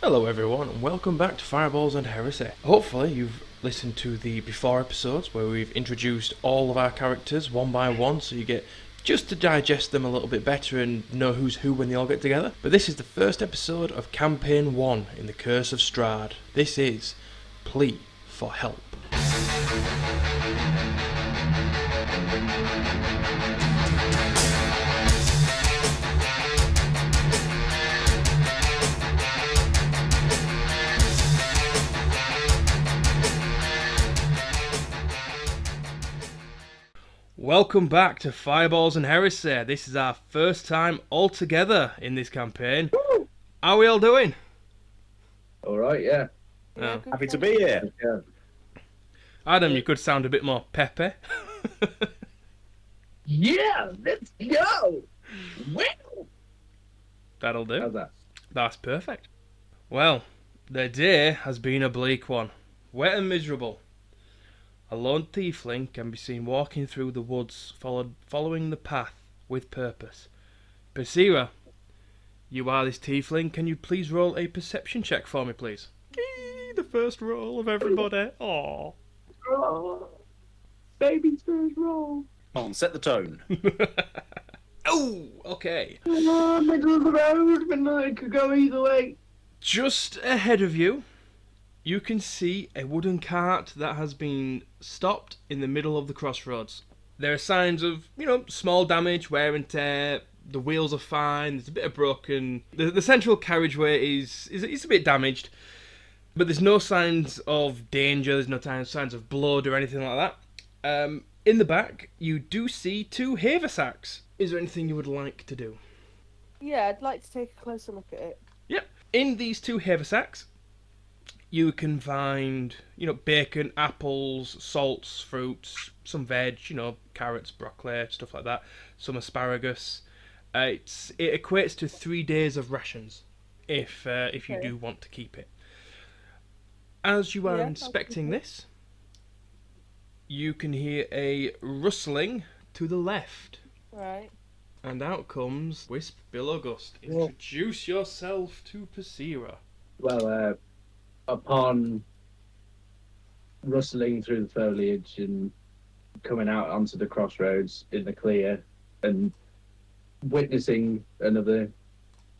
Hello everyone and welcome back to Fireballs and Heresy. Hopefully you've listened to the before episodes where we've introduced all of our characters one by one so you get just to digest them a little bit better and know who's who when they all get together. But this is the first episode of Campaign 1 in the Curse of Strahd. This is Plea for Help. Welcome back to Fireballs and Heresy. This is our first time all together in this campaign. Woo! How are we all doing? All right, yeah. Oh. Happy to be here. Yeah. Adam, you could sound a bit more peppy. Yeah, let's go. Wow. That'll do. How's that? That's perfect. Well, the day has been a bleak one. Wet and miserable. A lone tiefling can be seen walking through the woods, following the path with purpose. Basira, you are this tiefling. Can you please roll a perception check for me, please? Eee, the first roll of everybody. Aww. Oh, baby's first roll. Come on, set the tone. Oh, okay. Middle of the road, but it could go either way. Just ahead of you, you can see a wooden cart that has been stopped in the middle of the crossroads. There are signs of, small damage, wear and tear. The wheels are fine. There's a bit of broken. The central carriageway is a bit damaged, but there's no signs of danger. There's no signs of blood or anything like that. In the back, you do see two haversacks. Is there anything you would like to do? Yeah, I'd like to take a closer look at it. Yep. In these two haversacks, you can find, bacon, apples, salts, fruits, some veg, carrots, broccoli, stuff like that, some asparagus. It equates to 3 days of rations, if you do want to keep it. As you are inspecting this, you can hear a rustling to the left. Right. And out comes Wisp Billowgust. Introduce yourself to Basira. Well, upon rustling through the foliage and coming out onto the crossroads in the clear and witnessing another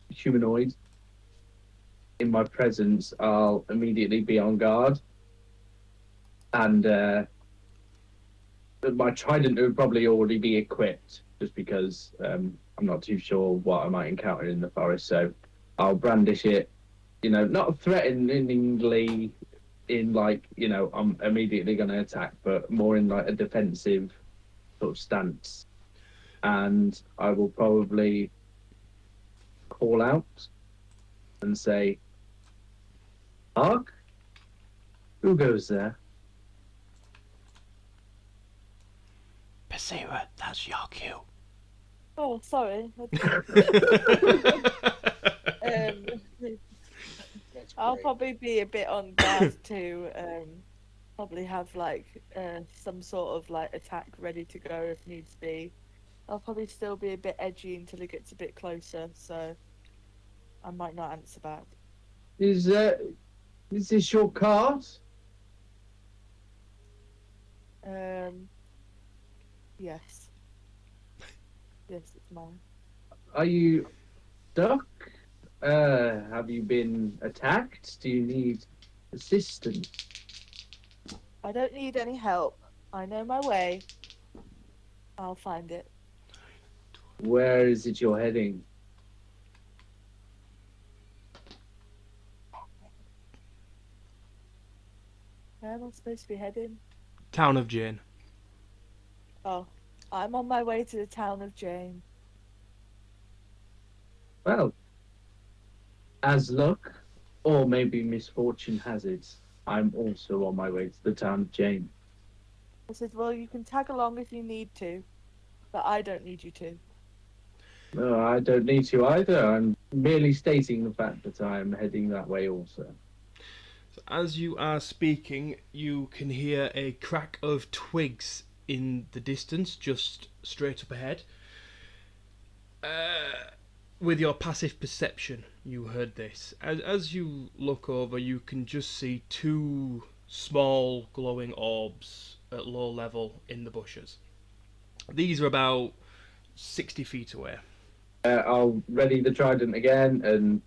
humanoid in my presence, I'll immediately be on guard. And my trident would probably already be equipped, just because I'm not too sure what I might encounter in the forest. So I'll brandish it, not threateningly in I'm immediately going to attack, but more in a defensive sort of stance. And I will probably call out and say, "Hark, who goes there?" Basira, that's your cue. Oh, sorry. I'll probably be a bit on guard to probably have some sort of attack ready to go if needs be. I'll probably still be a bit edgy until it gets a bit closer, so I might not answer back. Is this your cart? Yes. Yes, it's mine. Are you stuck? Have you been attacked? Do you need assistance? I don't need any help. I know my way. I'll find it. Where is it you're heading? Where am I supposed to be heading? Town of Jane. Oh, I'm on my way to the town of Jane. Well, as luck, or maybe misfortune has it, I'm also on my way to the town of Jane. I said, well, you can tag along if you need to, but I don't need you to. No, I don't need to either. I'm merely stating the fact that I'm heading that way also. So as you are speaking, you can hear a crack of twigs in the distance, just straight up ahead. with your passive perception, you heard this. As you look over, you can just see two small glowing orbs at low level in the bushes. These are about 60 feet away. I'll ready the trident again and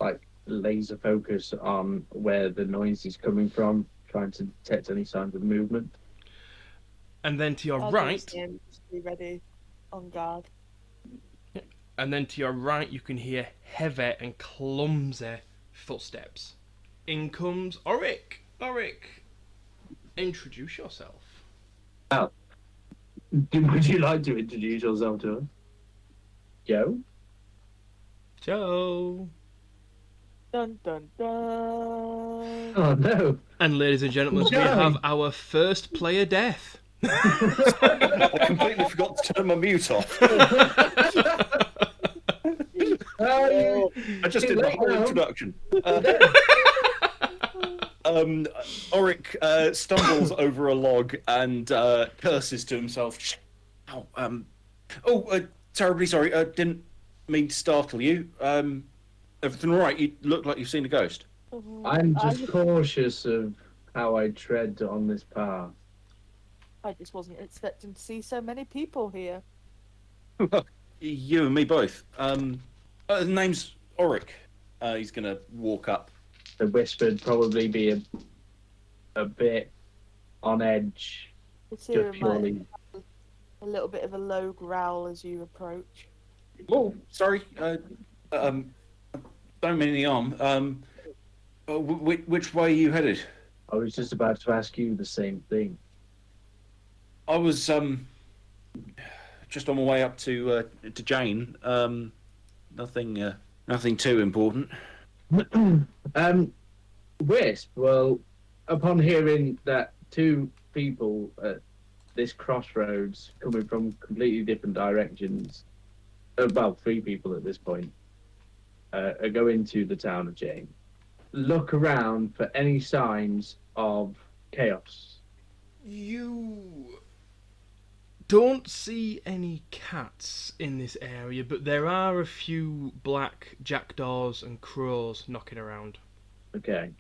like laser focus on where the noise is coming from, trying to detect any signs of movement. And then to your I'll do the right, same, just be ready, on guard. you can hear heavy and clumsy footsteps. In comes Auric. Auric, introduce yourself. Al, would you like to introduce yourself to us? Joe? Joe. Dun dun dun. Oh no! And ladies and gentlemen, we Joey. have our first player death. I completely forgot to turn my mute off. I just did my whole introduction. Auric stumbles over a log and curses to himself. Terribly sorry. Didn't mean to startle you. Everything all right? You look like you've seen a ghost. I'm just cautious of how I tread on this path. I just wasn't expecting to see so many people here. You and me both. The name's Auric. He's gonna walk up. The whispered probably be a bit on edge. Basira Just might purely. have a little bit of a low growl as you approach. Oh, sorry. Don't mean any harm. Which way are you headed? I was just about to ask you the same thing. I was just on my way up to Jane. Nothing too important. Wisp, well, upon hearing that two people at this crossroads coming from completely different directions, about three people at this point, are going to the town of Jane, look around for any signs of chaos. You don't see any cats in this area, but there are a few black jackdaws and crows knocking around. Okay.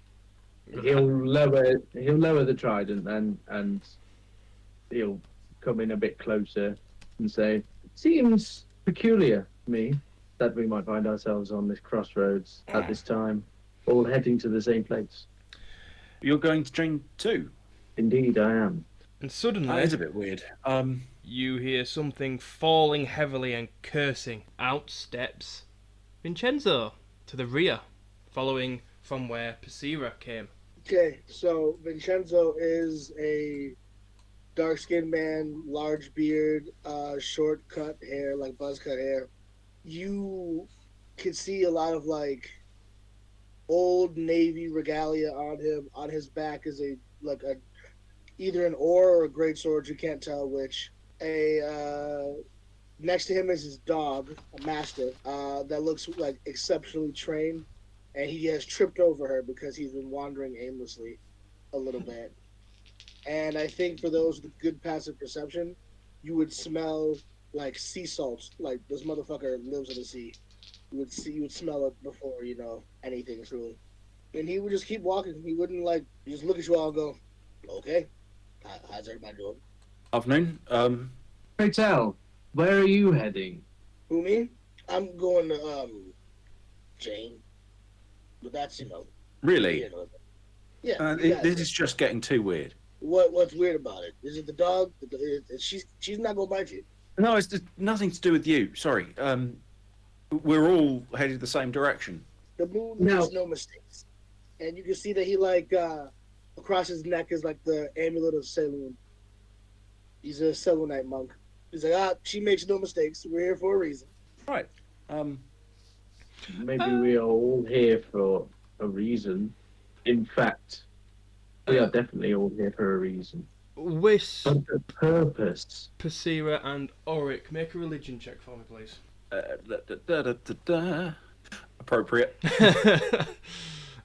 He'll lower the trident then, and he'll come in a bit closer and say, "Seems peculiar to me that we might find ourselves on this crossroads at this time, all heading to the same place." You're going to Jane too? Indeed, I am. And suddenly, That is a bit weird. you hear something falling heavily and cursing. Out steps Vincenzo to the rear, following from where Plea came. Okay, so Vincenzo is a dark-skinned man, large beard, short cut hair, like buzz cut hair. You can see a lot of like old Navy regalia on him. On his back is either an oar or a great sword. You can't tell which. Next to him is his dog, a mastiff, that looks like exceptionally trained, and he has tripped over her because he's been wandering aimlessly a little bit. And I think for those with good passive perception, you would smell like sea salt, like this motherfucker lives in the sea. You would smell it before anything truly. And he would just keep walking. He wouldn't just look at you all and go, "Okay, how's everybody doing?" Afternoon. Pray tell, where are you heading? Who, me? I'm going to Jane. But that's Really? Yeah. This is just getting too weird. What's weird about it? Is it the dog? She's not gonna bite you. No, it's nothing to do with you. Sorry. We're all headed the same direction. The moon makes no mistakes, and you can see that he across his neck is like the amulet of Saloon. He's a Selunite monk. He's like, she makes no mistakes. We're here for a reason. Right. Maybe we are all here for a reason. In fact, we are definitely all here for a reason. Wisp, But the purpose. Plea, and Auric, make a religion check for me, please. Appropriate.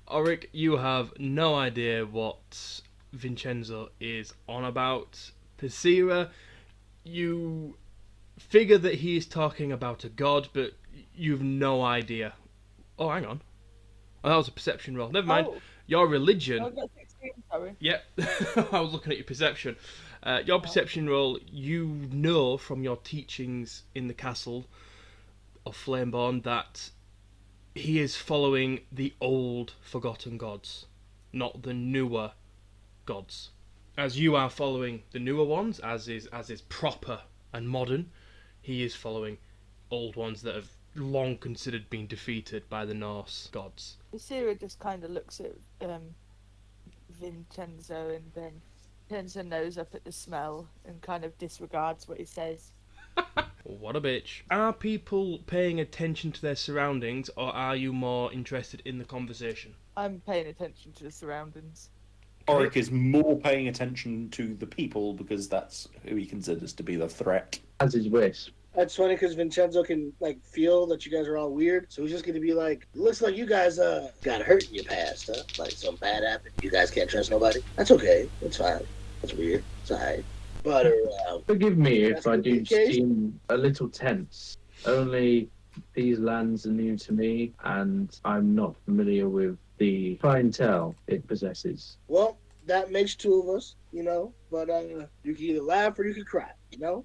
Auric, you have no idea what Vincenzo is on about. Plea, you figure that he is talking about a god, but you've no idea. Oh, hang on. Oh, that was a perception roll. Never mind. Oh, Your religion. I got 16, sorry. Yep. I was looking at your perception. Your perception roll, you know from your teachings in the castle of Flameborn that he is following the old forgotten gods, not the newer gods. As you are following the newer ones, as is proper and modern, he is following old ones that have long considered being defeated by the Norse gods. Isira just kind of looks at Vincenzo and then turns her nose up at the smell and kind of disregards what he says. What a bitch. Are people paying attention to their surroundings, or are you more interested in the conversation? I'm paying attention to the surroundings. Oric is more paying attention to the people because that's who he considers to be the threat. As his wish. That's funny because Vincenzo can like feel that you guys are all weird, so he's just gonna be like, "Looks like you guys got hurt in your past, huh? Like something bad happened. You guys can't trust nobody. That's okay. That's fine. That's weird. It's alright." But Forgive me if That's I the do case. seem a little tense. Only these lands are new to me, and I'm not familiar with the clientele it possesses. well, that makes two of us, you know. But you can either laugh or you can cry, you know.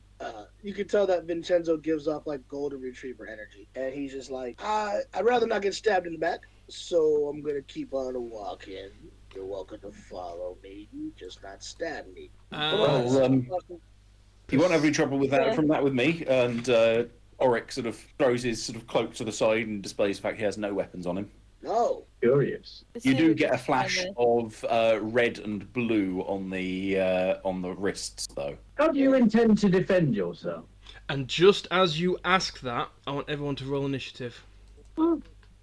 You can tell that Vincenzo gives off like golden retriever energy, and he's just like, I'd rather not get stabbed in the back, so I'm gonna keep on walking. You're welcome to follow me, just not stab me. Well, you won't have any trouble with that from that with me. And Oric sort of throws his sort of cloak to the side and displays the fact he has no weapons on him. No. Curious. You do Isira get a just flash kinda- of red and blue on the wrists, though. How do you intend to defend yourself? And just as you ask that, I want everyone to roll initiative. Well,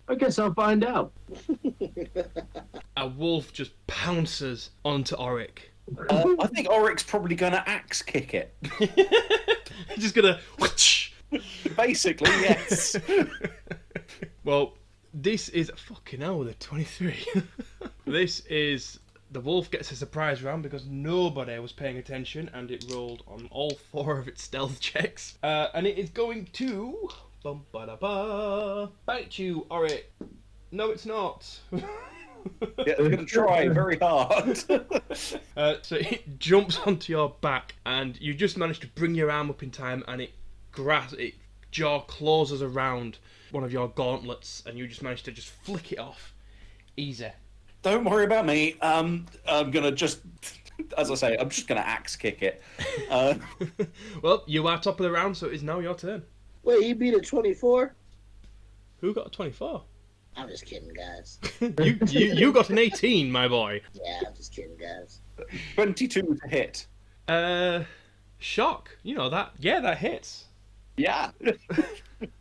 I guess I'll find out. A wolf just pounces onto Oric. I think Oric's probably going to axe kick it. He's just gonna. Whoosh! Basically, yes. Well, this is fucking hell. They're 23. This is the wolf gets a surprise round because nobody was paying attention, and it rolled on all 4 of its stealth checks. And it is going to bite you, Oric. No, it's not. Yeah, they're going to try very hard. So it jumps onto your back, and you just manage to bring your arm up in time, and it jaw closes around one of your gauntlets, and you just manage to just flick it off. Easy. Don't worry about me. I'm going to just, as I say, I'm just going to axe kick it. Well, you are top of the round, so it is now your turn. Wait, he beat a 24? Who got a 24? I'm just kidding, guys. You got an 18, my boy. Yeah, I'm just kidding, guys. 22 to hit. Shock. You know that. Yeah, that hits. Yeah.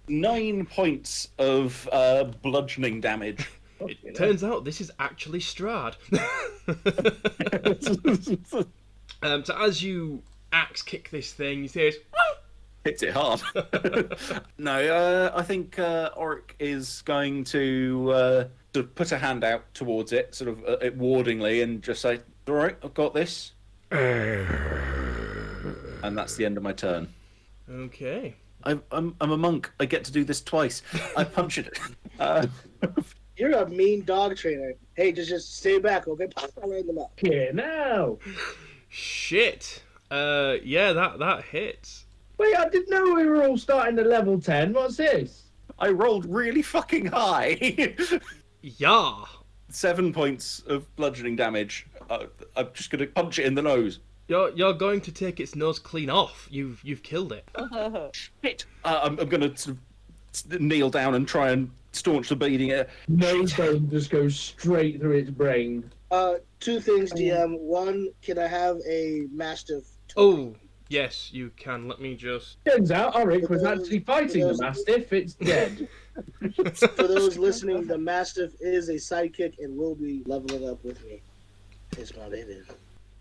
9 points of bludgeoning damage. It turns out this is actually Strahd. So as you axe kick this thing, you hear it. Hits it hard. No, I think Oric is going to sort of put a hand out towards it, sort of wardingly, and just say, "All right, I've got this." And that's the end of my turn. Okay. I'm a monk. I get to do this twice. I punch it. You're a mean dog trainer. Hey, just stay back, okay? Pop right in the mouth. Here now. Shit. Yeah, that hits. Wait, I didn't know we were all starting at level 10. What's this? I rolled really fucking high. Yeah. 7 points of bludgeoning damage. I'm just going to punch it in the nose. You're going to take its nose clean off. You've killed it. Shit. I'm going to sort of kneel down and try and staunch the bleeding. No bone just goes straight through its brain. 2 things, DM. 1, can I have a Mastiff? Oh, yes, you can. Let me just. Turns out Oric was actually fighting the Mastiff. It's dead. For those listening, the Mastiff is a sidekick and will be leveling up with me. It's what it is.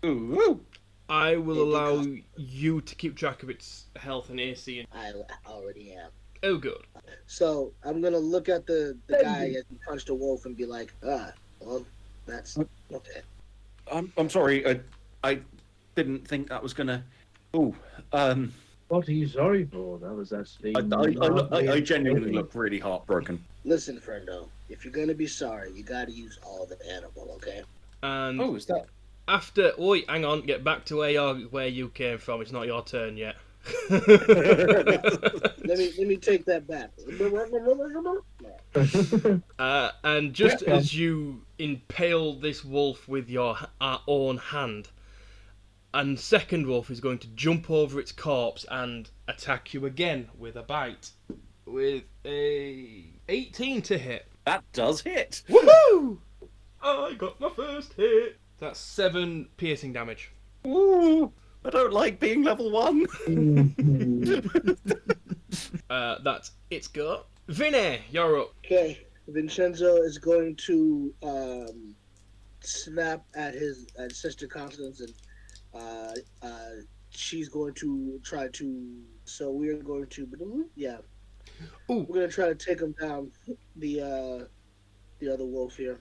Ooh. I will allow you to keep track of its health and AC. And... I already am. Oh, good. So I'm gonna look at the guy as he punched a wolf and be like, well, that's okay. I'm sorry. I didn't think that was gonna. Ooh. What are you sorry for? That was actually. I genuinely look really heartbroken. Listen, friendo, if you're gonna be sorry, you gotta use all the animal, okay? And Oh, is that? after, hang on, get back to where you came from. It's not your turn yet. Let me take that back. And just as you impale this wolf with your own hand, and second wolf is going to jump over its corpse and attack you again with a bite, with a 18 to hit. That does hit. Woohoo! I got my first hit. That's 7 piercing damage. Ooh, I don't like being level 1. That's its go. Vinny, you're up. Okay, Vincenzo is going to snap at Sister Constance, and she's going to try to. So we are going to, Ooh. we're going to try to take him down. The other wolf here.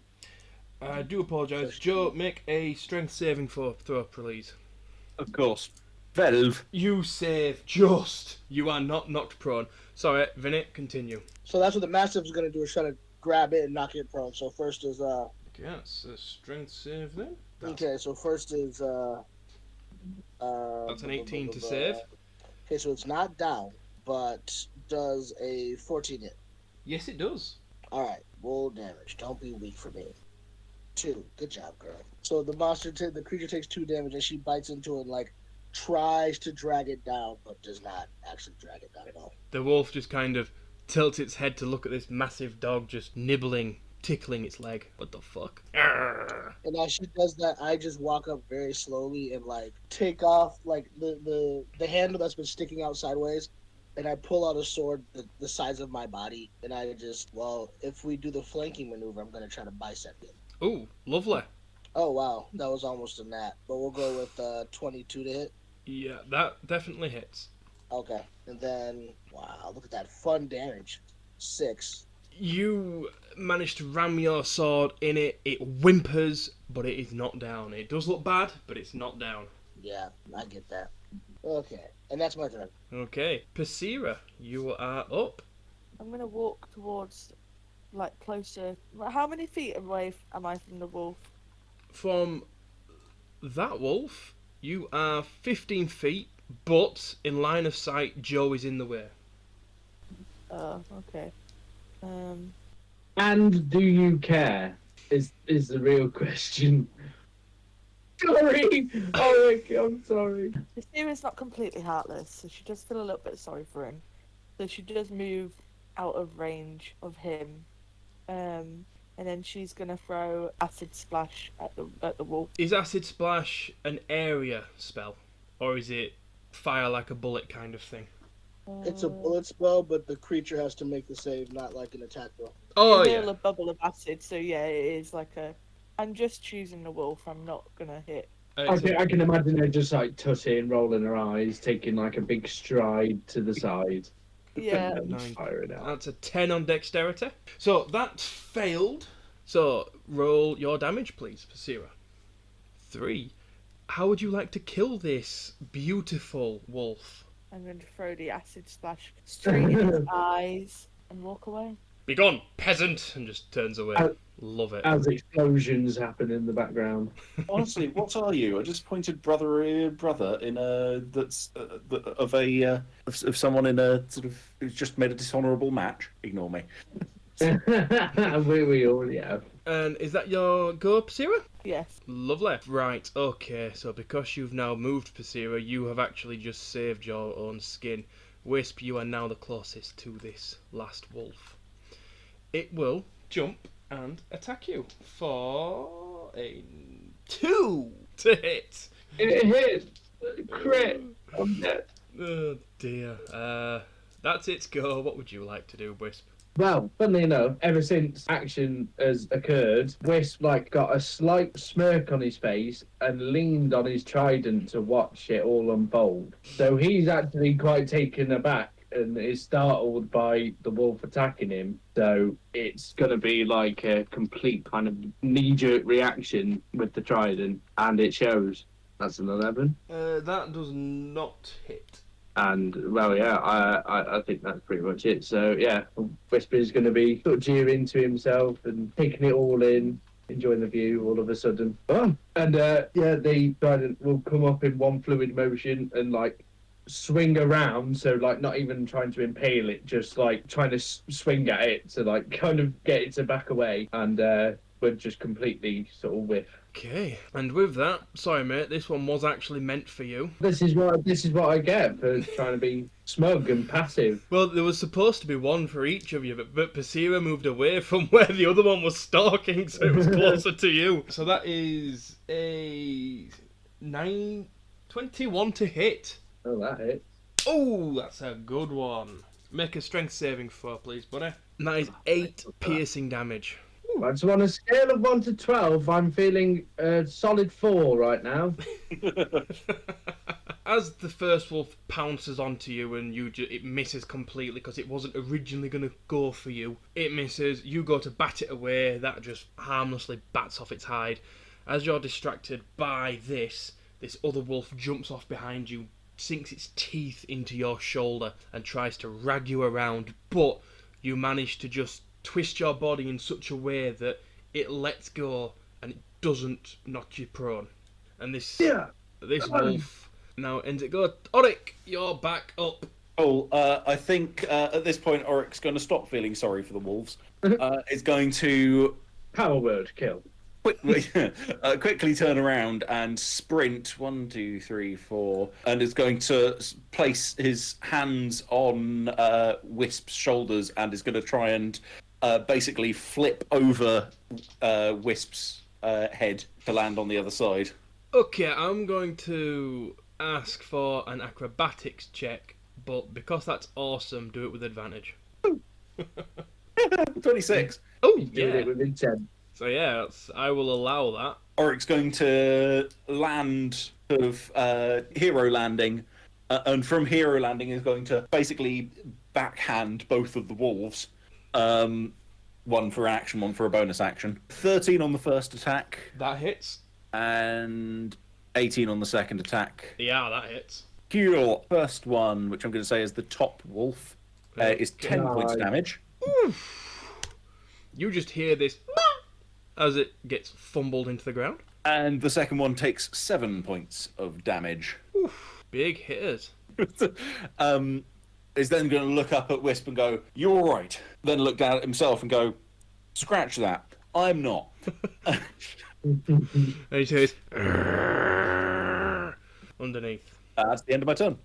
I do apologise. Joe, make a strength saving throw, please. Of course. 12. You save just. You are not knocked prone. Sorry, Vinny, continue. So that's what the Mastiff is going to do, is try to grab it and knock it prone. So first is Okay, that's a strength save then. okay. So first is That's an 18 to save. Okay, so it's not down, but does a 14 hit. Yes, it does. All right, roll damage. Don't be weak for me. 2. Good job, girl. So the creature takes 2 damage, and she bites into it and tries to drag it down, but does not actually drag it down at all. The wolf just kind of tilts its head to look at this massive dog just nibbling, tickling its leg. What the fuck? Arrgh. And as she does that, I just walk up very slowly and take off the handle that's been sticking out sideways, and I pull out a sword the size of my body, and I just, if we do the flanking maneuver, I'm gonna try to bicep it. Ooh, lovely. Oh wow, that was almost a nat, but we'll go with 22 to hit. Yeah, that definitely hits. Okay, and then wow, look at that fun damage, 6. You manage to ram your sword in it. It whimpers, but it is not down. It does look bad, but it's not down. Yeah, I get that. Okay, and that's my turn. Okay, Persira, you are up. I'm gonna walk towards, closer. How many feet away am I from the wolf? From that wolf, you are 15 feet, but in line of sight, Joe is in the way. Oh, okay. And do you care? Is the real question. Sorry! Oh, okay, I'm sorry. Christina's not completely heartless, so she does feel a little bit sorry for him. So she does move out of range of him. And then she's gonna throw acid splash at the wolf. Is Acid Splash an area spell? Or is it fire like a bullet kind of thing? It's a bullet spell, but the creature has to make the save, not like an attack roll. Oh, yeah. yeah. A bubble of acid, so yeah, it is like a. I'm just choosing the wolf. I'm not gonna hit. I can imagine her just tutting, rolling her eyes, taking a big stride to the side. Yeah. And firing out. That's a 10 on dexterity. So that failed. So roll your damage, please, Persira. 3. How would you like to kill this beautiful wolf? I'm going to throw the acid splash straight in his eyes and walk away. Begone, peasant! And just turns away. Love it. As explosions happen in the background. Honestly, what are you? A disappointed brother in a of someone in a sort of who's just made a dishonourable match. Ignore me. we already have. And is that your go, Persira? Yes. Lovely. Right, okay, so because you've now moved, Persira, you have actually just saved your own skin. Wisp, you are now the closest to this last wolf. It will jump and attack you for a 2 to hit. It hit! Crit! I'm dead. Oh dear. That's its go. What would you like to do, Wisp? Well, funnily enough, ever since action has occurred, Wisp got a slight smirk on his face and leaned on his trident to watch it all unfold. So he's actually quite taken aback and is startled by the wolf attacking him. So it's going to be a complete kind of knee-jerk reaction with the trident, and it shows. That's an 11. That does not hit. And well, yeah, I think that's pretty much it. So yeah, Whisper's going to be sort of jeering to himself and taking it all in, enjoying the view. All of a sudden, and yeah, the trident will come up in one fluid motion and like swing around. So like not even trying to impale it, just like trying to swing at it to like kind of get it to back away, and would just completely sort of whiff. Okay, and with that, sorry mate, this one was actually meant for you. This is what I get for trying to be smug and passive. Well, there was supposed to be one for each of you, but Pasira moved away from where the other one was stalking, so it was closer to you. So that is a 21 to hit. Oh, that hit. Oh, that's a good one. Make a strength saving throw, please, buddy. And that is 8 piercing damage. Ooh, so on a scale of 1 to 12, I'm feeling a solid 4 right now. As the first wolf pounces onto you and it misses completely because it wasn't originally going to go for you. It misses, you go to bat it away, that just harmlessly bats off its hide. As you're distracted by this other wolf jumps off behind you, sinks its teeth into your shoulder and tries to rag you around, but you manage to just twist your body in such a way that it lets go and it doesn't knock you prone. And this wolf now ends it go. Oric, you're back up. Oh, I think at this point Oric's going to stop feeling sorry for the wolves. It's going to Power word, kill. quickly turn around and sprint 1, 2, 3, 4, and is going to place his hands on Wisp's shoulders and is going to try and basically flip over Wisp's head to land on the other side. Okay, I'm going to ask for an acrobatics check, but because that's awesome, do it with advantage. 26. Oh, Doing yeah. it with intent. So yeah, I will allow that. Oric's going to land sort of hero landing, and from hero landing is going to basically backhand both of the wolves. One for action, one for a bonus action. 13 on the first attack, That hits. and 18 on the second attack. Yeah, that hits. Your first one, which I'm going to say is the top wolf, is 10 points damage. You just hear this as it gets fumbled into the ground. And the second one takes 7 points of damage. Big hitters. Is then going to look up at Wisp and go, "You're all right." Then look down at himself and go, "Scratch that. I'm not." And he says, underneath. That's the end of my turn.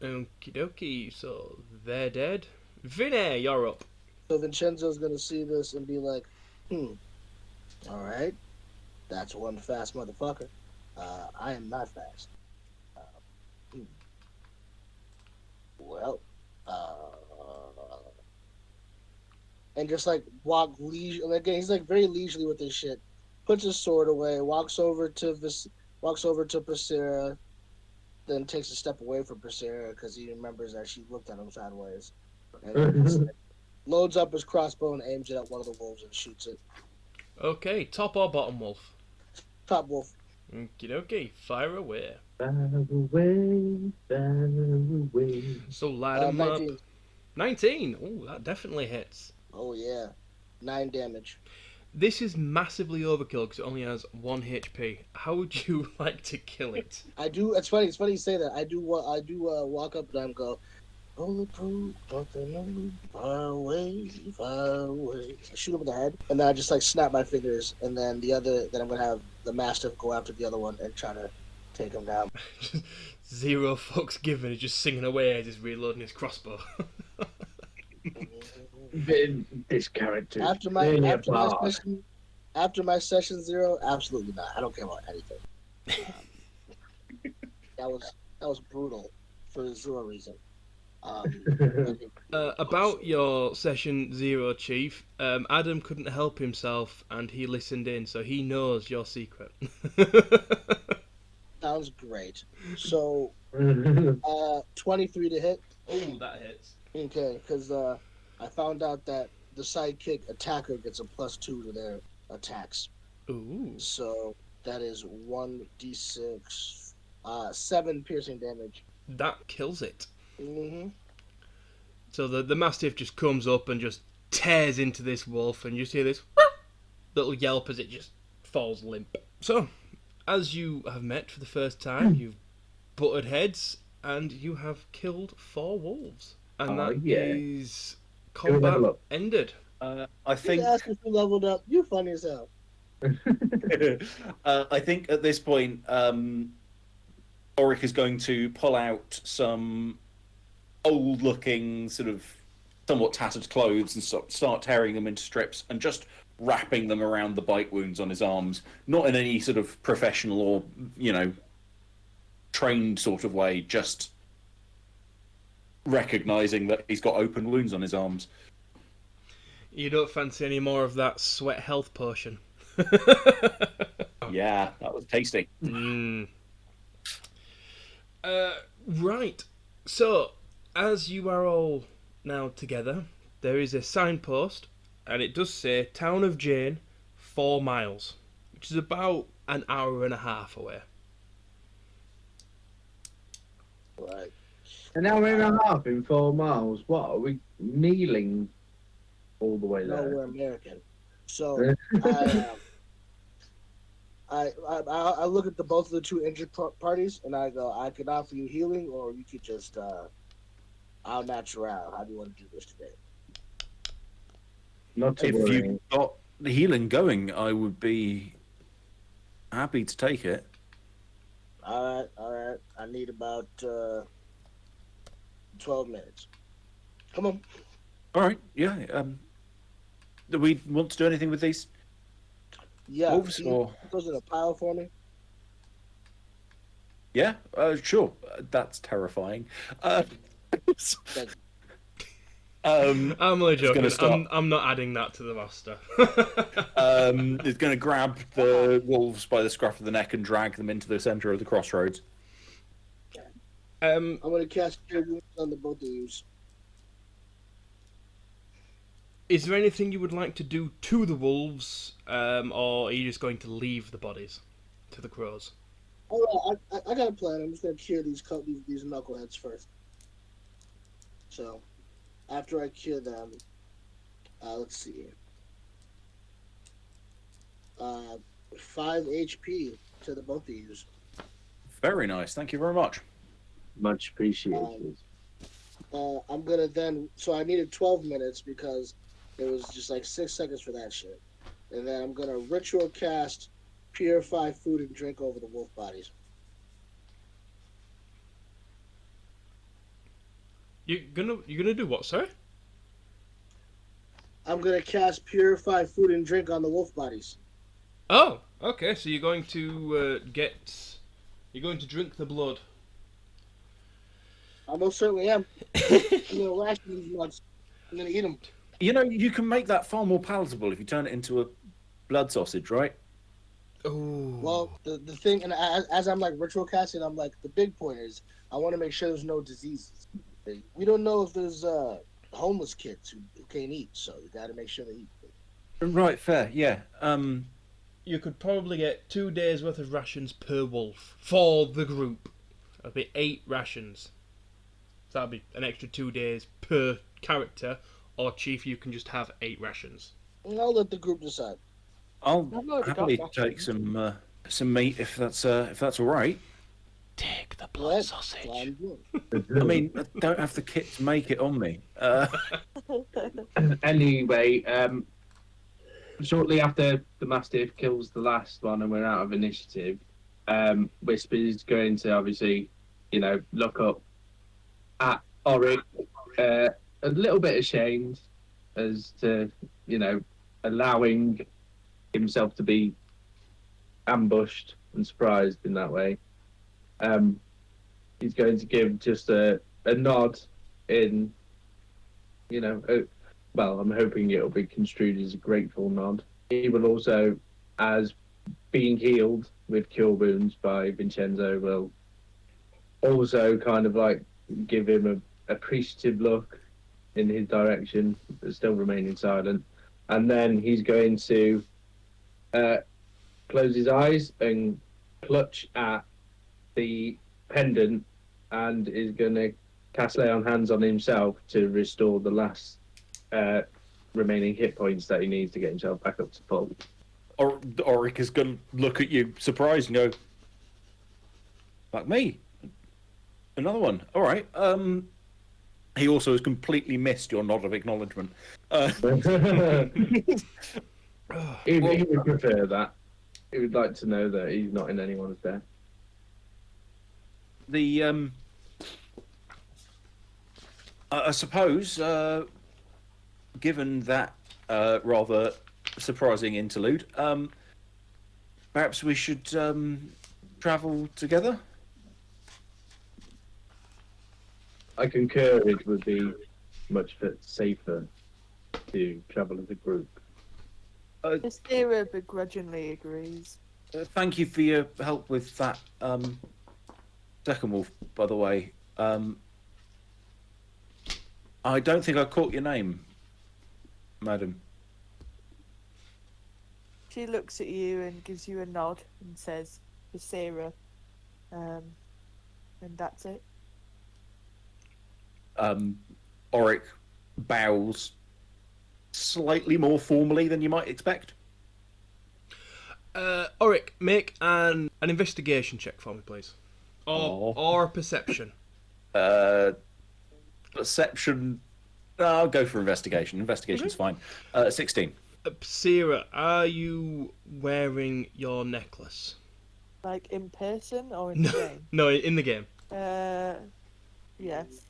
Okie dokie, so they're dead. Vinay, you're up. So Vincenzo's gonna see this and be like, all right, that's one fast motherfucker. I am not fast. Well, and just like walk leisurely. Again, he's like very leisurely with his shit. Puts his sword away, walks over to Priscilla, then takes a step away from Priscilla because he remembers that she looked at him sideways. And loads up his crossbow and aims it at one of the wolves and shoots it. Okay, top or bottom wolf? Top wolf. Okie dokie, fire away. Far away, far away. So light 'em up. 19. 19. Oh, that definitely hits. Oh yeah, 9 damage. This is massively overkill because it only has 1 HP. How would you like to kill it? I do. It's funny. It's funny you say that. I do walk up to them and go, bulletproof, nothing, far away, far away. I shoot him in the head, and then I just like snap my fingers, and then then I'm gonna have the Mastiff go after the other one and try to take him down. Zero fucks given. He's just singing away as he's reloading his crossbow. This character. After my session 0, absolutely not. I don't care about anything. That was brutal for 0 reason. About your session 0, Chief, Adam couldn't help himself and he listened in, so he knows your secret. Sounds great. So, 23 to hit. Oh, that hits. Okay, because I found out that the sidekick attacker gets a +2 to their attacks. Ooh. So that is 1d6, 7 piercing damage. That kills it. Mm-hmm. So the mastiff just comes up and just tears into this wolf, and you just hear this little yelp as it just falls limp. So, as you have met for the first time, you've butted heads, and you have killed 4 wolves. And Oh, that yeah. is we level combat up? ended. I You think asked if you leveled up. You funny as hell. I think at this point, Oric is going to pull out some old-looking, sort of somewhat tattered clothes and start tearing them into strips and just wrapping them around the bite wounds on his arms. Not in any sort of professional or trained sort of way. Just recognizing that he's got open wounds on his arms. You don't fancy any more of that sweat health potion? Yeah, that was tasty. Mm. Right. So, as you are all now together, there is a signpost, and it does say Town of Jane, 4 miles, which is about an hour and a half away. Right. An hour and a half in 4 miles. What are we kneeling all the way No, there? we're American. So I look at both of the 2 injured parties, and I go, I could offer you healing, or you could just I'll natural. How do you want to do this today? Not to If worry. you've got the healing going, I would be happy to take it. All right. I need about 12 minutes. Come on. All right, yeah. Do we want to do anything with these Yeah. wolves? Can you Or put those in a pile for me? yeah, sure. That's terrifying. I'm only It's gonna joking. start. I'm not adding that to the roster. Is going to grab the wolves by the scruff of the neck and drag them into the center of the crossroads. I'm going to cast Cure Wounds on the both of you. Is there anything you would like to do to the wolves, or are you just going to leave the bodies to the crows? All right, I got a plan. I'm just going to cure these knuckleheads first. So, after I cure them, let's see. 5 HP to the both of you. Very nice. Thank you very much. Much appreciated. I'm gonna then. So I needed 12 minutes because it was just like 6 seconds for that shit. And then I'm gonna ritual cast purify food and drink over the wolf bodies. You're gonna do what, sorry? I'm gonna cast purify food and drink on the wolf bodies. Oh, okay. So you're going to drink the blood. I most certainly am. I'm gonna ration these nuts. I'm gonna eat them. You know, you can make that far more palatable if you turn it into a blood sausage, right? Oh. Well, the thing, and as I'm like ritual casting, I'm like, the big point is I want to make sure there's no diseases. We don't know if there's homeless kids who can't eat, so you got to make sure they eat. Right, fair, yeah. You could probably get 2 days worth of rations per wolf for the group. That'd be 8 rations. So that'd be an extra 2 days per character. Or Chief, you can just have 8 rations. And I'll let the group decide. I'll I've already happily got take some meat if that's all right. Take the Go blood ahead. sausage. Well, I'm doing. I mean, I don't have the kit to make it on me. Anyway, shortly after the Mastiff kills the last one and we're out of initiative, Whisper's going to obviously, look up at Oric, a little bit ashamed as to, allowing himself to be ambushed and surprised in that way. He's going to give just a nod in, well, I'm hoping it'll be construed as a grateful nod. He will also, as being healed with cure wounds by Vincenzo, will also kind of like give him a appreciative look in his direction, but still remaining silent. And then he's going to close his eyes and clutch at the pendant and is going to cast lay on hands on himself to restore the last remaining hit points that he needs to get himself back up to full. Auric is going to look at you surprised and go, "Like me? Another one? All right." He also has completely missed your nod of acknowledgement. He would prefer that. He would like to know that he's not in anyone's debt. I suppose, given that rather surprising interlude, perhaps we should travel together. I concur it would be much safer to travel as a group. Sarah begrudgingly agrees. Thank you for your help with that second wolf, by the way. I don't think I caught your name, madam. She looks at you and gives you a nod and says, Sarah. And that's it. Auric bows slightly more formally than you might expect. Auric, make an investigation check for me, please. Or perception. Perception. I'll go for investigation. Investigation's fine. 16. Sarah, are you wearing your necklace? Like in person or in the game? No, in the game. Yes.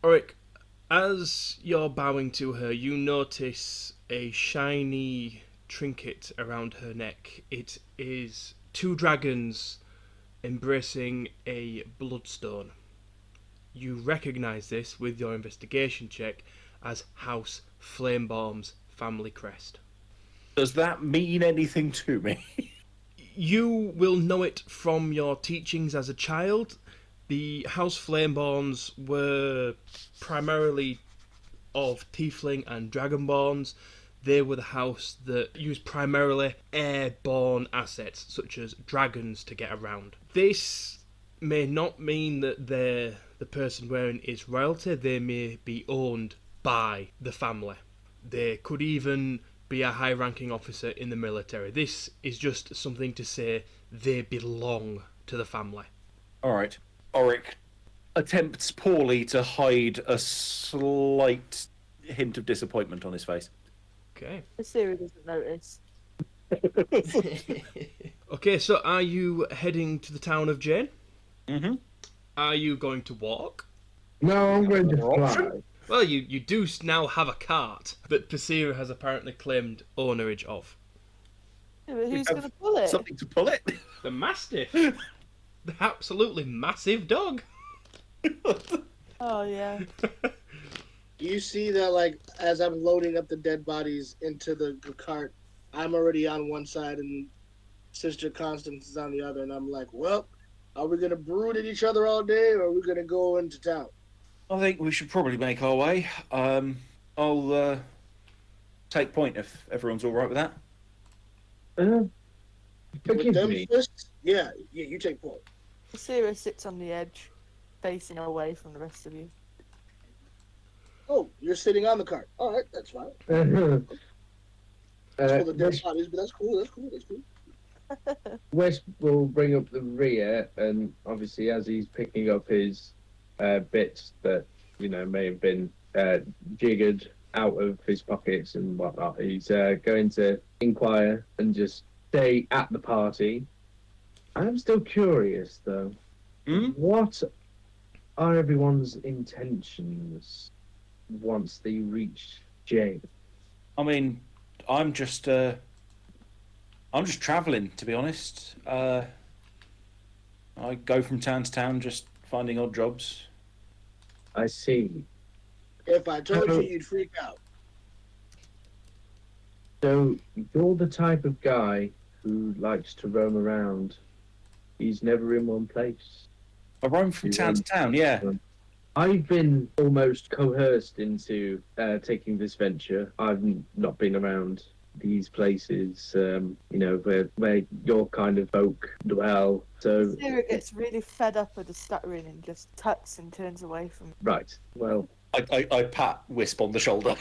Auric, as you're bowing to her, you notice a shiny trinket around her neck. It is 2 dragons embracing a bloodstone. You recognise this with your investigation check as House Flamebaum's family crest. Does that mean anything to me? You will know it from your teachings as a child. The House Flameborns were primarily of Tiefling and Dragonborns. They were the house that used primarily airborne assets, such as dragons, to get around. This may not mean that the person wearing is royalty. They may be owned by the family. They could even be a high-ranking officer in the military. This is just something to say they belong to the family. All right. Auric attempts poorly to hide a slight hint of disappointment on his face. Okay. Sarah doesn't notice. Okay, so are you heading to the town of Jane? Mm-hmm. Are you going to walk? No, I'm going to fly. Well, you do now have a cart that Persera has apparently claimed ownerage of. Yeah, but who's going to pull it? Something to pull it. The Mastiff. The absolutely massive dog. Oh, yeah. You see that, like, as I'm loading up the dead bodies into the cart, I'm already on one side and Sister Constance is on the other, and I'm like, well, are we going to brood at each other all day, or are we going to go into town? I think we should probably make our way. I'll take point if everyone's all right with that. With Forgive them me. fists? Yeah, you take point. Sarah sits on the edge, facing away from the rest of you. Oh, you're sitting on the cart. All right, that's fine. It's for the dead bodies, but that's cool. Wes will bring up the rear, and obviously, as he's picking up his bits that may have been jiggered out of his pockets and whatnot, he's going to inquire and just stay at the party. I'm still curious, though. What are everyone's intentions once they reach Jane? I mean, I'm just travelling, to be honest. I go from town to town, just finding odd jobs. I see. If I told you, you'd freak out. So you're the type of guy who likes to roam around. He's never in one place. I roam from town to town, yeah. I've been almost coerced into taking this venture. I've not been around these places, where your kind of folk dwell. So, Sarah gets really fed up with the stuttering and just tucks and turns away from it. right, well, I pat Wisp on the shoulder,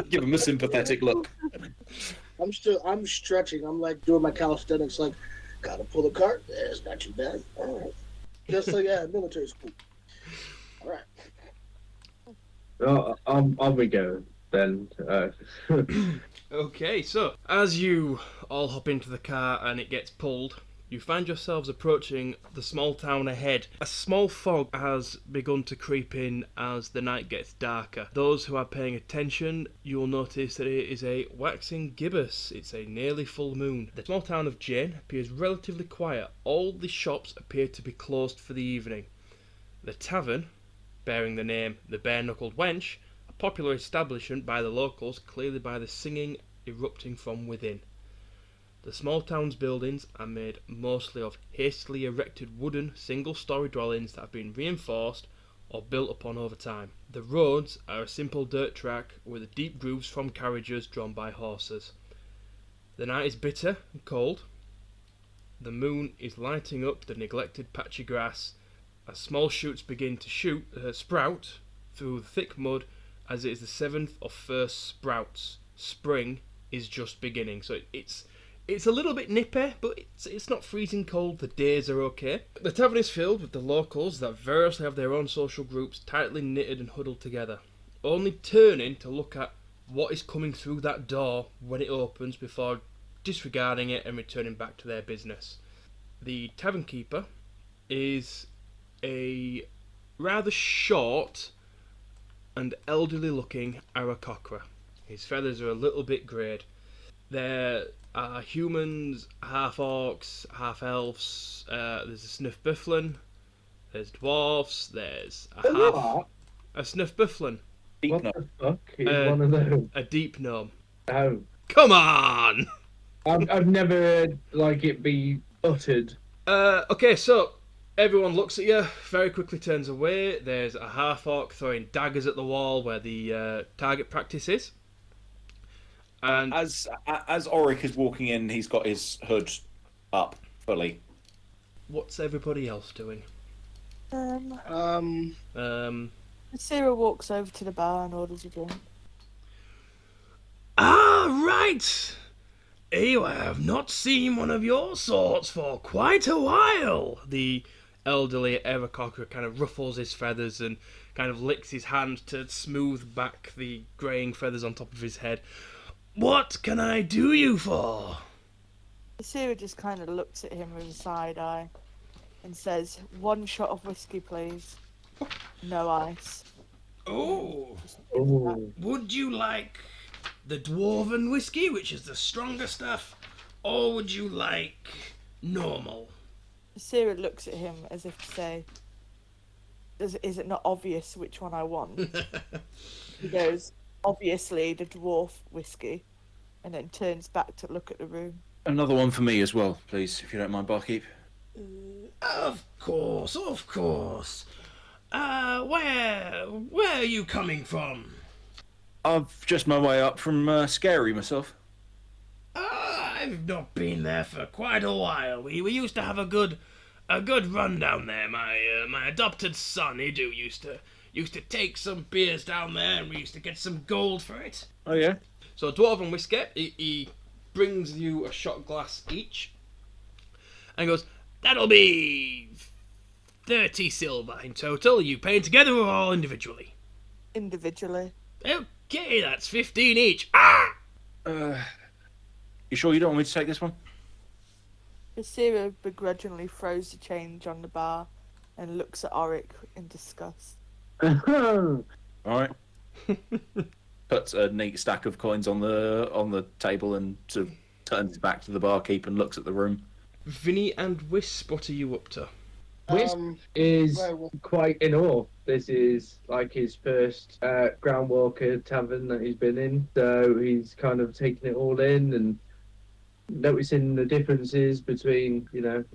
give him a sympathetic look. I'm stretching. I'm like doing my calisthenics. Like, gotta pull the cart. It's not too bad. All right. Just like military school. All right. on we go then. Okay, so as you all hop into the car and it gets pulled, you find yourselves approaching the small town ahead. A small fog has begun to creep in as the night gets darker. Those who are paying attention, you'll notice that it is a waxing gibbous. It's a nearly full moon. The small town of Jane appears relatively quiet. All the shops appear to be closed for the evening. The tavern, bearing the name The Bare Knuckled Wench, a popular establishment by the locals, clearly by the singing erupting from within. The small town's buildings are made mostly of hastily erected wooden single-storey dwellings that have been reinforced or built upon over time. The roads are a simple dirt track with deep grooves from carriages drawn by horses. The night is bitter and cold. The moon is lighting up the neglected patchy grass as small shoots begin to sprout through the thick mud as it is the 7th of first sprouts. Spring is just beginning, so it's a little bit nippy, but it's not freezing cold. The days are okay. The tavern is filled with the locals that variously have their own social groups, tightly knitted and huddled together, only turning to look at what is coming through that door when it opens before disregarding it and returning back to their business. The tavern keeper is a rather short and elderly looking Arakocra. His feathers are a little bit greyed. There are humans, half orcs, half elves. There's a sniff bufflin. There's dwarfs. There's a sniff bufflin. What the fuck is one of those? A deep gnome. Oh, Come on! I've never heard it be uttered. Okay, so everyone looks at you, very quickly turns away. There's a half orc throwing daggers at the wall where the target practice is. And As Auric is walking in, he's got his hood up fully. what's everybody else doing? Sarah walks over to the bar and orders a drink. Ah, right! You have not seen one of your sorts for quite a while. The elderly Arakocra kind of ruffles his feathers and kind of licks his hand to smooth back the greying feathers on top of his head. What can I do you for? Sarah just kind of looks at him with a side eye and says, 1 shot of whiskey, please. No ice. Oh, Ooh. would you like the dwarven whiskey, which is the stronger stuff, or would you like normal? Sarah looks at him as if to say, is it not obvious which one I want? He goes, obviously the dwarf whiskey, and then turns back to look at the room. Another one for me as well, please, if you don't mind, barkeep. Of course, of course. Where are you coming from? I've just my way up from Scary myself. I've not been there for quite a while. We used to have a good run down there. My adopted son, he used to take some beers down there, and we used to get some gold for it. Oh yeah. So dwarven whiskey, he brings you a shot glass each, and goes, that'll be 30 silver in total. You paying together or all individually? Individually. Okay, that's 15 each. Ah! You sure you don't want me to take this one? Sarah begrudgingly throws the change on the bar and looks at Auric in disgust. All right. Puts a neat stack of coins on the table and sort of turns his back to the barkeep and looks at the room. Vinny and Wisp, what are you up to? Wisp is right, well- quite in awe. This is like his first groundwalker tavern that he's been in, so he's kind of taking it all in and noticing the differences between,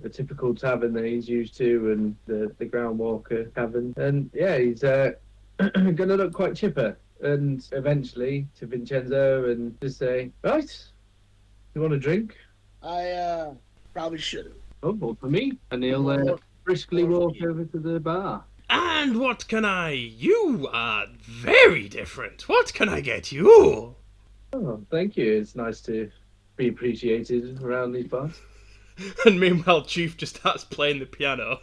a typical tavern that he's used to and the groundwalker tavern. And yeah, he's gonna look quite chipper and eventually to Vincenzo and just say, right, you want a drink? I probably shouldn't. Oh, well, for me. And he'll More- briskly more for walk you. over to the bar. And what can I? You are very different. What can I get you? Oh, thank you. It's nice to be appreciated around these bars. And meanwhile, Chief just starts playing the piano.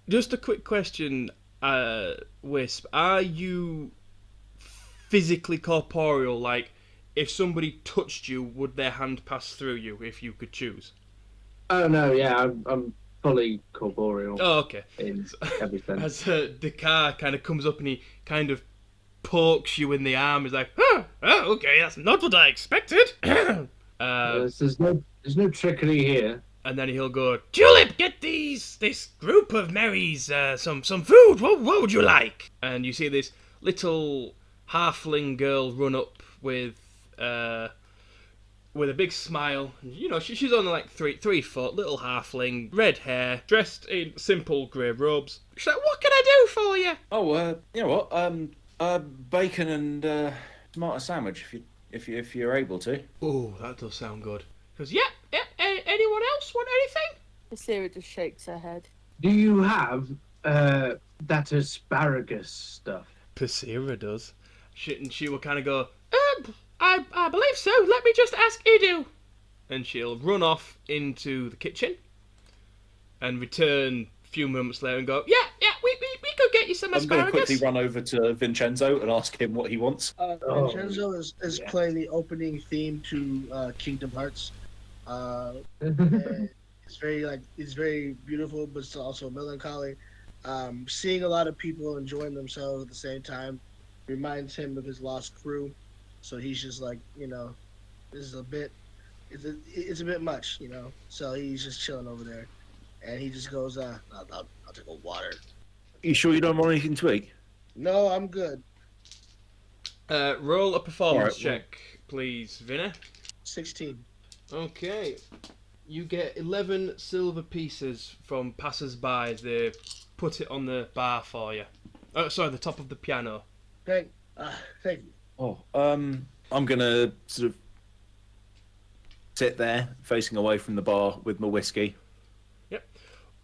Just a quick question, Wisp. Are you physically corporeal? Like, if somebody touched you, would their hand pass through you if you could choose? Oh no, yeah, I'm fully corporeal Oh, okay. in every sense. As the car kind of comes up and he kind of pokes you in the arm, he's like, oh, okay, that's not what I expected. There's no trickery here. And then he'll go, Tulip, get this group of Marys some food. What would you like? And you see this little halfling girl run up with a big smile. You know, she's only like 3 foot, little halfling, red hair, dressed in simple grey robes. She's like, what can I do for you? Oh, you know what? Bacon and tomato sandwich, if you're able to. Oh, that does sound good. He goes, yeah. Anyone else want anything? Sarah just shakes her head. Do you have that asparagus stuff? Persera does. She will kind of go, I believe so. Let me just ask Idu. And she'll run off into the kitchen and return a few moments later and go, yeah, we could get you some I'm going to asparagus. quickly run over to Vincenzo and ask him what he wants. Vincenzo is yeah. playing the opening theme to Kingdom Hearts. And it's very beautiful, but it's also melancholy. Seeing a lot of people enjoying themselves at the same time reminds him of his lost crew. So he's just like, this is it's a bit much, So he's just chilling over there, and he just goes, I'll take a water. You sure you don't want anything to eat? No, I'm good. Roll a performance Alright, well- check, please, Vinny. 16. Okay. You get 11 silver pieces from passers-by as they put it on the bar for you. Oh, sorry, the top of the piano. Thank you. Oh, I'm gonna sort of sit there, facing away from the bar with my whiskey,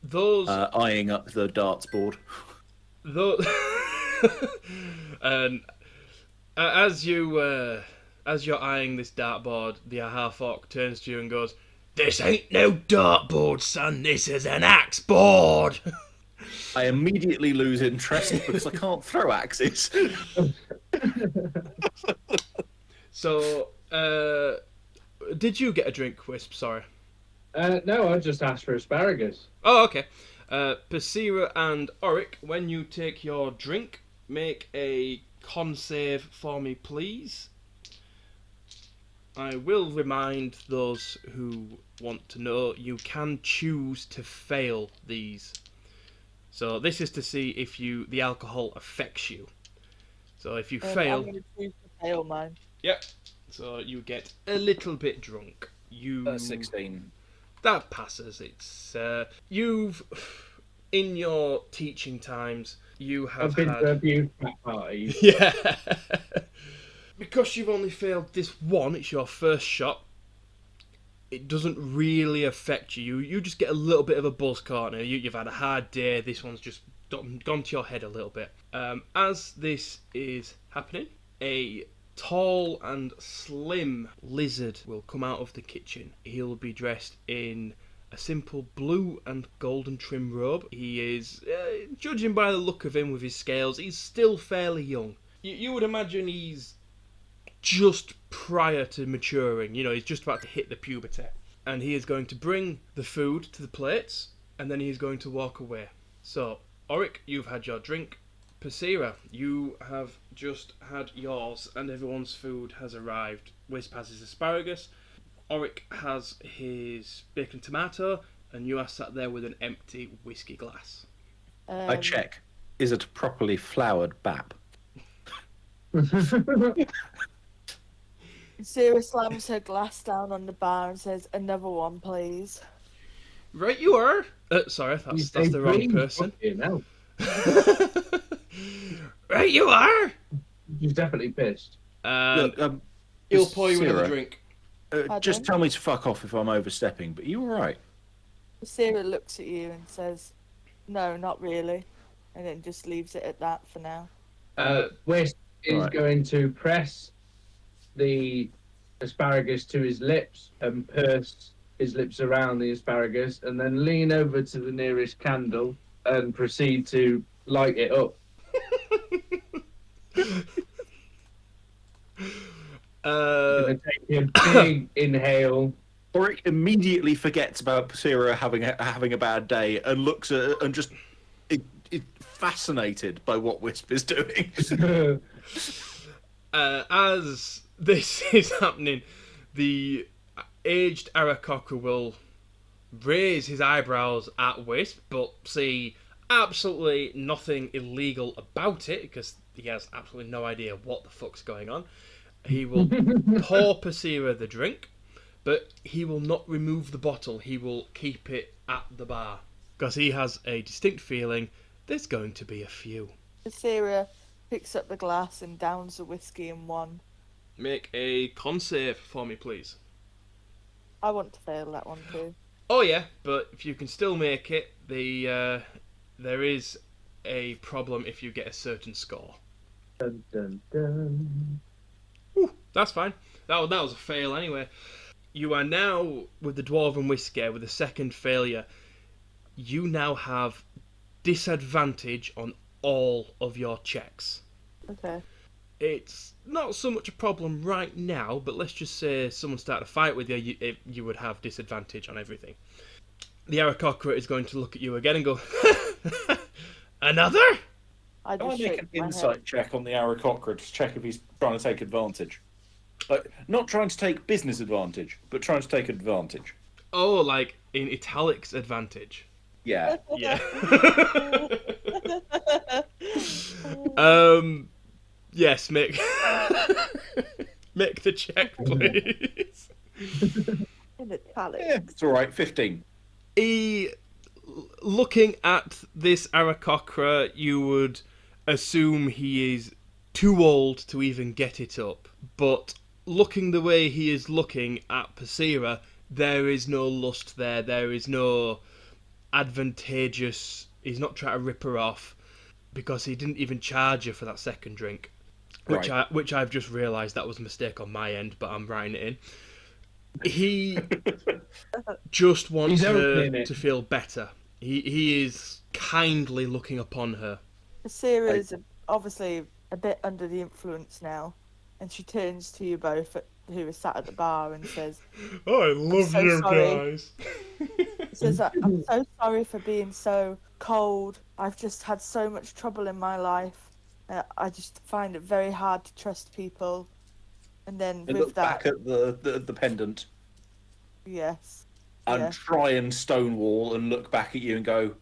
Those... eyeing up the darts board. Those... and as you're eyeing this dartboard, the half-orc turns to you and goes, this ain't no dartboard, son, this is an axe board! I immediately lose interest because I can't throw axes. So, did you get a drink, Wisp? Sorry. No, I just asked for asparagus. Oh, okay. Persera and Auric, when you take your drink, make a con save for me, please. I will remind those who want to know, you can choose to fail these. So this is to see if the alcohol affects you. So if you fail... I'm going to choose to fail mine. Yep. So you get a little bit drunk. 16. That passes. It's you've in your teaching times you have I've been had to a few frat parties. yeah. Because you've only failed this one, it's your first shot. It doesn't really affect you. You just get a little bit of a buzz, can't you? You've had a hard day. This one's just gone to your head a little bit. As this is happening, a tall and slim lizard will come out of the kitchen. He'll be dressed in a simple blue and golden trim robe. He is, judging by the look of him with his scales, he's still fairly young. You would imagine he's just prior to maturing. He's just about to hit the puberty. And he is going to bring the food to the plates, and then he is going to walk away. So, Auric, you've had your drink. Persera, you have just had yours, and everyone's food has arrived. Wisp has his asparagus, Auric has his bacon tomato, and you are sat there with an empty whiskey glass. I check. Is it a properly floured bap? Sarah slams her glass down on the bar and says, another one, please. Right, you are. Sorry, You that's say the wrong please, person. fucking hell. Right, you are. He's definitely pissed. And Look, he'll pour you another Sarah, drink. just Pardon? tell me to fuck off if I'm overstepping. But you all right? Sarah looks at you and says, "No, not really," and then just leaves it at that for now. Wisp is Right. going to press the asparagus to his lips and purse his lips around the asparagus and then lean over to the nearest candle and proceed to light it up. Uh, Gonna take a big inhale. Oric immediately forgets about Pasira having a bad day and looks at and just fascinated by what Wisp is doing. as this is happening, the aged Arakocra will raise his eyebrows at Wisp, but see absolutely nothing illegal about it because he has absolutely no idea what the fuck's going on. He will pour Pasira the drink, but he will not remove the bottle. He will keep it at the bar because he has a distinct feeling there's going to be a few. Sarah picks up the glass and downs the whiskey in one. Make a con save for me, please. I want to fail that one too. Oh yeah, but if you can still make it, there is a problem if you get a certain score. Dun, dun, dun. That's fine. That was a fail anyway. You are now with the dwarven whiskey with a second failure. You now have disadvantage on all of your checks. Okay. It's not so much a problem right now, but let's just say someone started a fight with you, you would have disadvantage on everything. The Arakocra is going to look at you again and go, another? I Can I just make shake an my insight head. check on the Aarakocra to check if he's trying to take advantage? Like, not trying to take business advantage, but trying to take advantage. Oh, like in italics advantage. Yeah. Yeah. Yes, make make the check, please. In italics. Yeah, it's all right. 15. Looking at this Arakocra, you would assume he is too old to even get it up. But looking the way he is looking at Pasira, there is no lust there. There is no advantageous. He's not trying to rip her off because he didn't even charge her for that second drink. Which I've just realised that was a mistake on my end, but I'm writing it in. He just wants He's her opening it. to feel better. He is kindly looking upon her. Sarah is obviously a bit under the influence now, and she turns to you both who are sat at the bar and says, Oh, I love so you sorry. guys. says, "I'm so sorry for being so cold. I've just had so much trouble in my life. I just find it very hard to trust people." And then And with look that, back at the pendant yes, and yeah. try and stonewall and look back at you and go,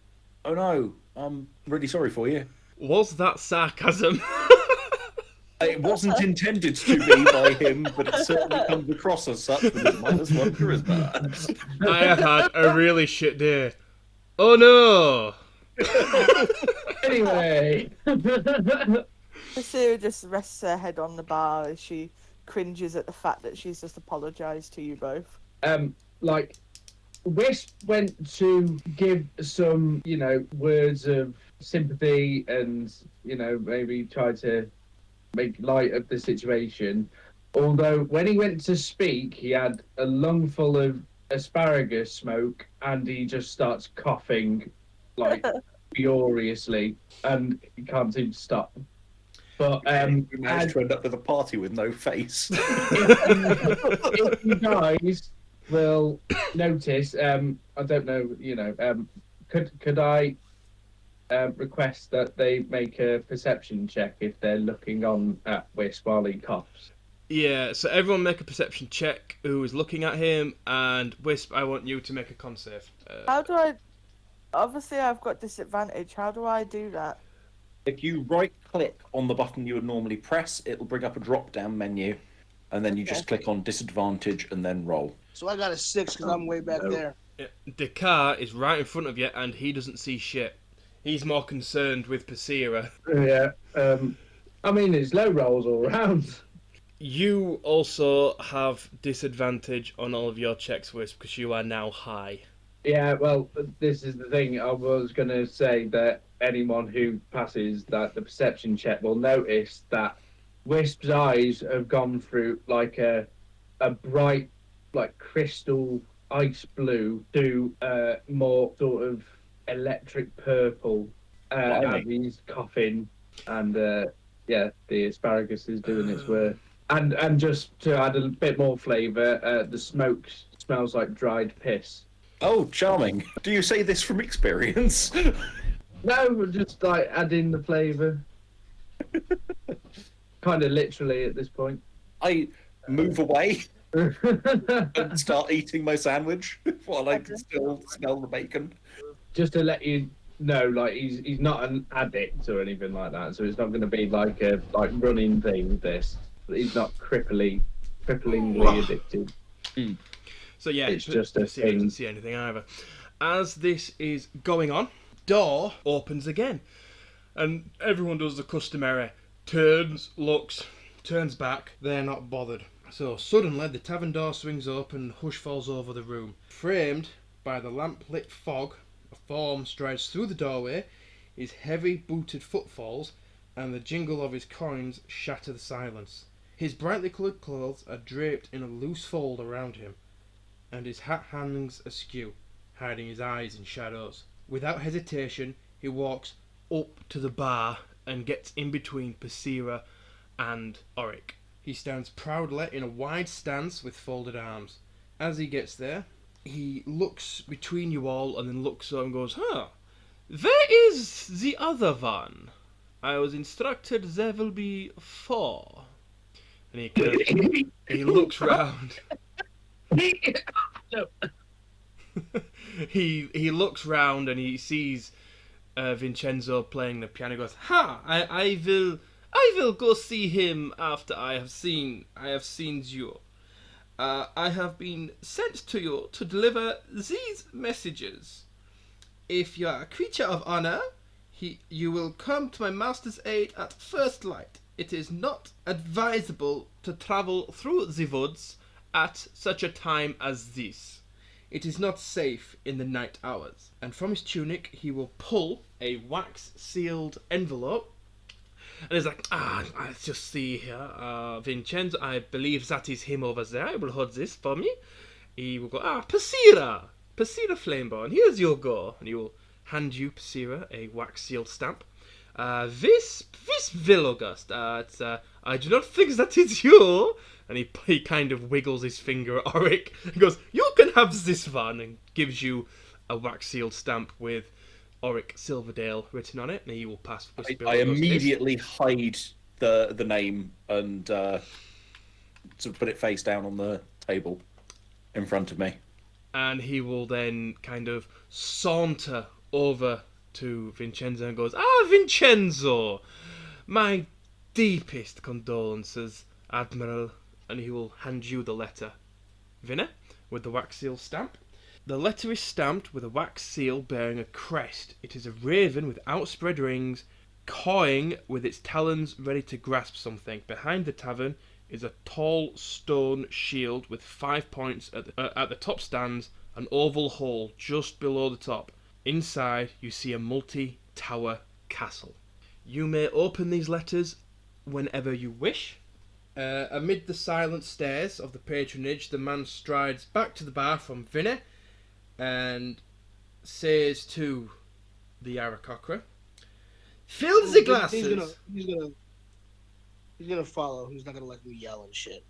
"Oh no, I'm really sorry for you." Was that sarcasm? It wasn't intended to be by him, but it certainly comes across as such with his -1 charisma. I have had a really shit day. Oh no! Anyway. Sarah just rests her head on the bar as she cringes at the fact that she's just apologised to you both. Like, Wisp went to give some, words of sympathy and, maybe try to make light of the situation. Although when he went to speak, he had a lungful of asparagus smoke and he just starts coughing like furiously and he can't seem to stop. But We managed to end up with a party with no face. if you guys will notice, I don't know, could I request that they make a perception check if they're looking on at Wisp while he coughs? Yeah, so everyone make a perception check who is looking at him, and Wisp, I want you to make a con save. How do I... Obviously I've got disadvantage. How do I do that? If you right-click on the button you would normally press, it'll bring up a drop-down menu, and then you just click on disadvantage and then roll. So I got a 6 because I'm way back No. there. The car is right in front of you, and he doesn't see shit. He's more concerned with Pasira. Yeah. I mean, it's low rolls all around. You also have disadvantage on all of your checks, Wisp, because you are now high. Yeah, well, this is the thing. I was going to say that anyone who passes that the perception check will notice that Wisp's eyes have gone through like a bright, like crystal ice blue to more sort of electric purple as he's coughing, and yeah, the asparagus is doing its work. And just to add a bit more flavour, the smoke smells like dried piss. Oh, charming. Do you say this from experience? No, just like adding the flavour. Kind of literally at this point. I move away and start eating my sandwich while I can still smell the bacon. Just to let you know, like he's not an addict or anything like that, so it's not going to be like a running thing. He's not cripplingly addicted. So yeah, It's just a Pasira thing. doesn't see anything either. As this is going on, door opens again, and everyone does the customary turns, looks, turns back. They're not bothered. So suddenly the tavern door swings open and hush falls over the room. Framed by the lamp-lit fog, a form strides through the doorway. His heavy booted footfalls and the jingle of his coins shatter the silence. His brightly coloured clothes are draped in a loose fold around him, and his hat hangs askew, hiding his eyes in shadows. Without hesitation, he walks up to the bar and gets in between Pasira and Oric. He stands proudly in a wide stance with folded arms. As he gets there, he looks between you all and then looks up and goes, where is the other one? I was instructed there will be 4. And he looks round. He looks round and he sees Vincenzo playing the piano. He goes, I will go see him after I have seen you. I have been sent to you to deliver these messages. If you are a creature of honor, you will come to my master's aid at first light. It is not advisable to travel through the woods at such a time as this. It is not safe in the night hours. And from his tunic he will pull a wax-sealed envelope. And he's like, I just see here, Vincenzo, I believe that is him over there. I will hold this for me. He will go, Pasira Flameborn, here's your go. And he will hand you, Pasira, a wax-sealed stamp. This Villogust, I do not think that is you. And he kind of wiggles his finger at Oric and goes, you can have this one, and gives you a wax-sealed stamp with Oric Silverdale written on it, and he will pass. I immediately hide the name and sort of put it face down on the table in front of me. And he will then kind of saunter over to Vincenzo and goes, Vincenzo, my deepest condolences, Admiral. And he will hand you the letter, Vinna, with the wax seal stamp. The letter is stamped with a wax seal bearing a crest. It is a raven with outspread wings, cawing with its talons ready to grasp something. Behind the tavern is a tall stone shield with 5 points. At the top stands an oval hole just below the top. Inside you see a multi-tower castle. You may open these letters whenever you wish. Amid the silent stares of the patronage, the man strides back to the bar from Vinny and says to the Aarakocra, fill the glasses. He's gonna follow. He's not gonna let me yell and shit.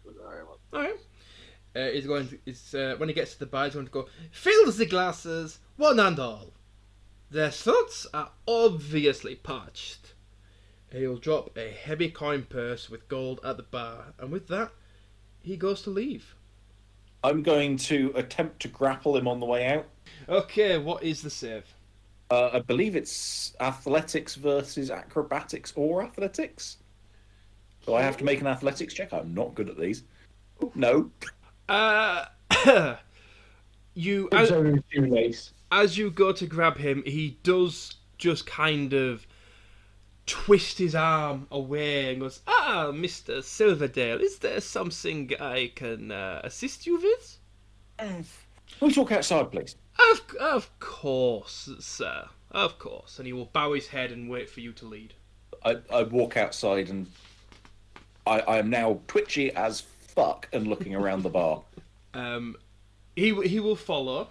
Alright. When he gets to the bar, he's going to go, fill the glasses, one and all. Their throats are obviously parched. He'll drop a heavy coin purse with gold at the bar, and with that, he goes to leave. I'm going to attempt to grapple him on the way out. Okay, what is the save? I believe it's athletics versus acrobatics or athletics. Do I have to make an athletics check? I'm not good at these. No. you It's over his shoelace. as you go to grab him, he does just kind of twist his arm away and goes, "Ah, Mr. Silverdale, is there something I can assist you with?" Can we talk outside, please? Of course, sir. Of course. And he will bow his head and wait for you to lead. I walk outside and I am now twitchy as fuck and looking around the bar. He will follow.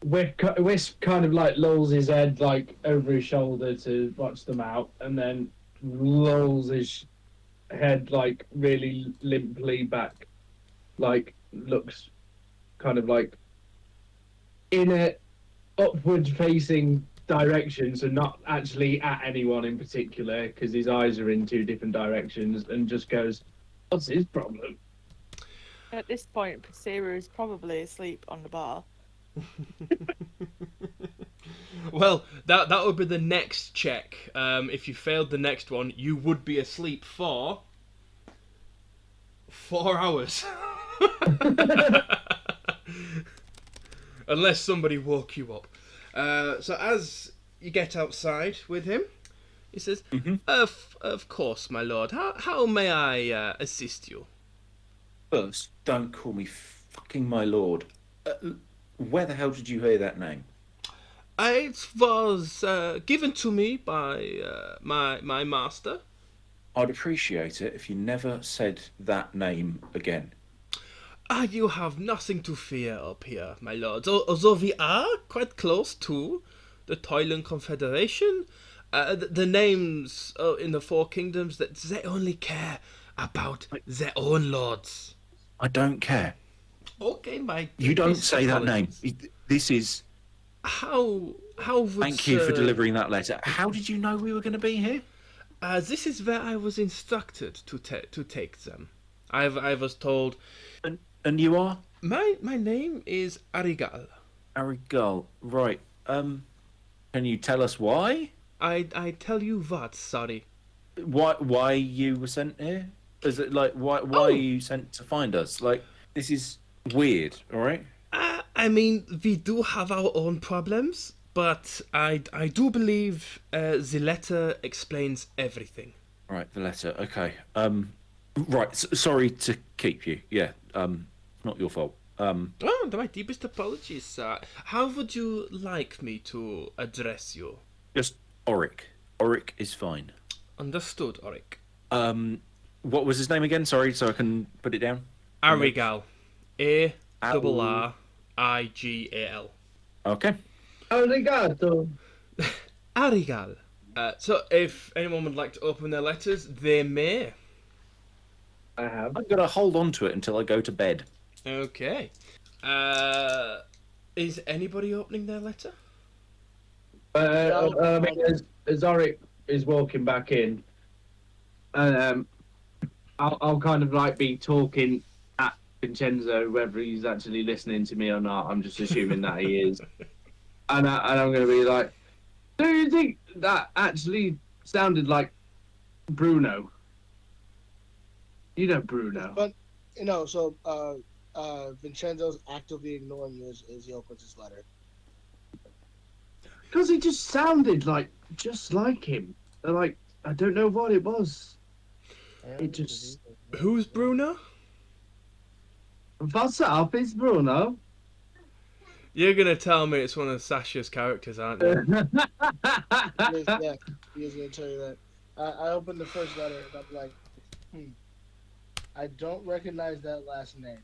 Wisp kind of like lulls his head like over his shoulder to watch them out, and then lulls his head like really limply back, like looks kind of like in a upward facing direction, so not actually at anyone in particular, because his eyes are in two different directions, and just goes, "What's his problem?" At this point, Priscilla is probably asleep on the bar. Well, that would be the next check. If you failed the next one, you would be asleep for 4 hours. Unless somebody woke you up. So as you get outside with him, he says, of course, my lord. How may I assist you?" First, don't call me fucking my lord. Where the hell did you hear that name? It was given to me by my master. I'd appreciate it if you never said that name again. You have nothing to fear up here, my lord. Although we are quite close to the Toyland Confederation, the names in the Four Kingdoms, that they only care about their own lords. I don't care. Okay, my You don't deepest say that name. apologies. This is... How would Thank you for delivering that letter. How did you know we were going to be here? This is where I was instructed to take them. I was told. And you are? My name is Arigal. Arigal. Right. Can you tell us why? I tell you what, sorry. Why you were sent here? Is it like why are you sent to find us? Like, this is weird, all right? I mean, we do have our own problems, but I do believe the letter explains everything. Right, the letter. Okay. Right. Sorry to keep you. Yeah. Not your fault. My deepest apologies, sir. How would you like me to address you? Just Auric. Auric is fine. Understood, Auric. What was his name again? Sorry, so I can put it down. Arigal. Arigal. Okay. Arigato. Arigal. So if anyone would like to open their letters, they may. I have. I'm gonna hold on to it until I go to bed. Okay. Is anybody opening their letter? As Auric is walking back in, I'll kind of like be talking at Vincenzo, whether he's actually listening to me or not. I'm just assuming that he is, and I'm going to be like, "Do you think that actually sounded like Bruno? You know Bruno." But so Vincenzo's actively ignoring you as he opens his letter. Because he just sounded just like him. Like, I don't know what it was. It just... Who's Bruno? What's up? It's Bruno. You're gonna tell me it's one of Sasha's characters, aren't you? Yeah, he is going to tell you that. I opened the first letter and I'm like, I don't recognize that last name.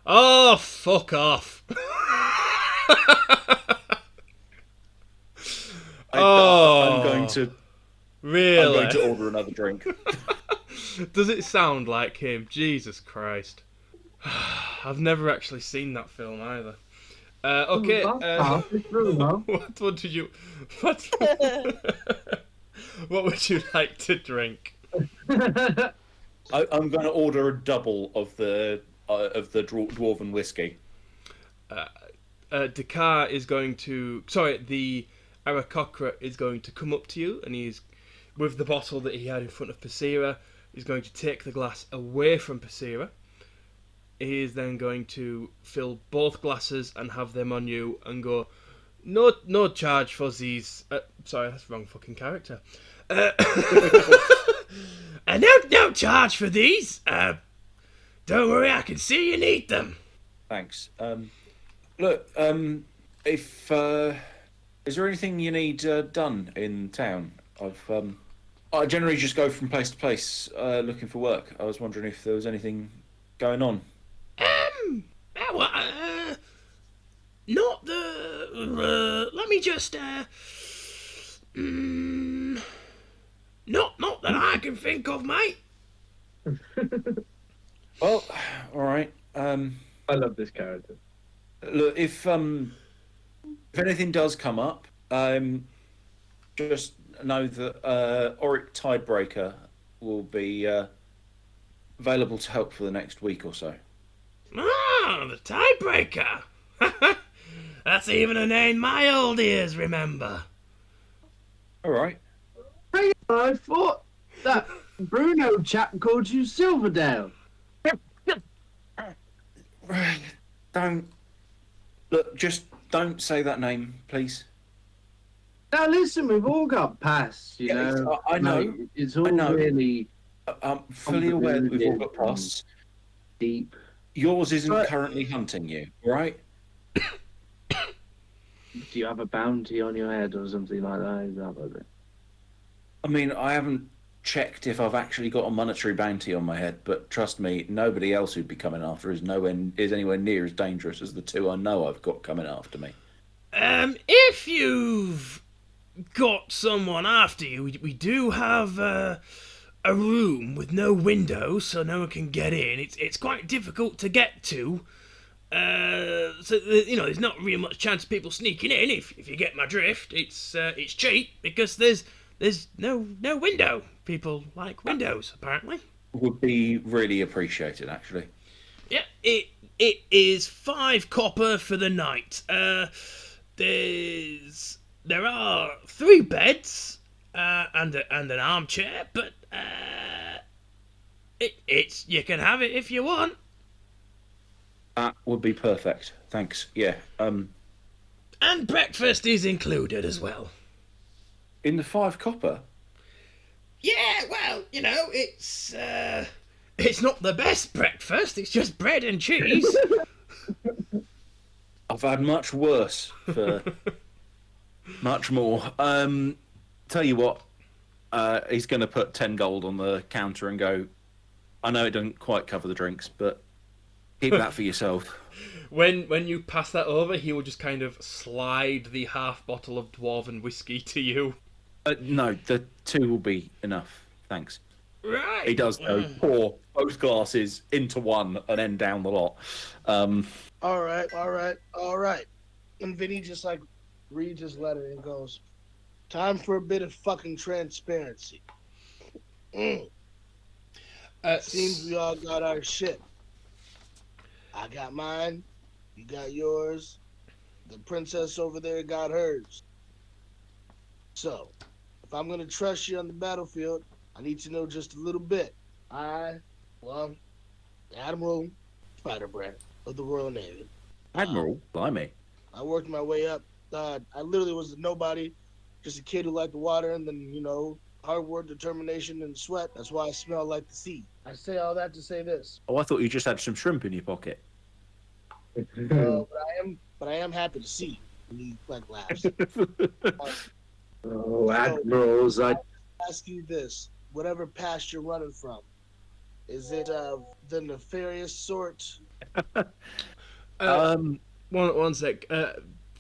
Oh, fuck off. I'm going to Really? order another drink. Does it sound like him? Jesus Christ. I've never actually seen that film either. Okay. It's Bruno. What did you... What would you like to drink? I'm going to order a double of the dwarven whiskey. Dakar is going to... Sorry, the Arakocra is going to come up to you, and he's, with the bottle that he had in front of Passira, he's going to take the glass away from Passira. he is then going to fill both glasses and have them on you and go, no charge for these. Sorry, that's the wrong fucking character. No charge for these. Don't worry, I can see you need them. Thanks. Look, if is there anything you need done in town? I generally just go from place to place looking for work. I was wondering if there was anything going on. Not the. Let me just. Not that I can think of, mate. Well, all right. I love this character. Look, if anything does come up, just know that Auric Tidebreaker will be available to help for the next week or so. Ah, the Tidebreaker. That's even a name my old ears remember. All right. I thought that Bruno chap called you Silverdale. Just don't say that name, please. Now listen, we've all got pasts, you know. I know. Like, it's all I know. really I'm fully aware that we've all got pasts. deep. Yours isn't But- currently hunting you, right? Do you have a bounty on your head or something like that? Is that what it? I mean, I haven't checked if I've actually got a monetary bounty on my head, but trust me, nobody else who'd be coming after is anywhere near as dangerous as the two I know I've got coming after me. If you've got someone after you, we do have a room with no windows, so no one can get in. It's quite difficult to get to. So there's not really much chance of people sneaking in. If you get my drift, it's cheap because there's no window. People like windows, apparently. Would be really appreciated, actually. Yeah, it is 5 copper for the night. There are 3 beds and an armchair, but it's you can have it if you want. That would be perfect. Thanks. Yeah. And breakfast is included as well. In the 5 copper. Yeah, well, it's not the best breakfast. It's just bread and cheese. I've had much worse for much more. Tell you what, he's going to put 10 gold on the counter and go, I know it doesn't quite cover the drinks, but keep that for yourself. When you pass that over, he will just kind of slide the half bottle of dwarven whiskey to you. No, the 2 will be enough. Thanks. Right. He does though. Pour both glasses into one and then down the lot. All right. And Vinny just like reads his letter and goes, "Time for a bit of fucking transparency. Seems we all got our shit. I got mine. You got yours. The princess over there got hers. So, if I'm gonna trust you on the battlefield, I need to know just a little bit. Admiral Spiderbrand of the Royal Navy. Admiral, blimey. I worked my way up. I literally was a nobody, just a kid who liked the water, and then, hard work, determination, and sweat. That's why I smell like the sea. I say all that to say this. Oh, I thought you just had some shrimp in your pocket. But I am happy to see you. He laughs. Oh, admirals! I Ask you this: whatever past you're running from, is it the nefarious sort? One sec.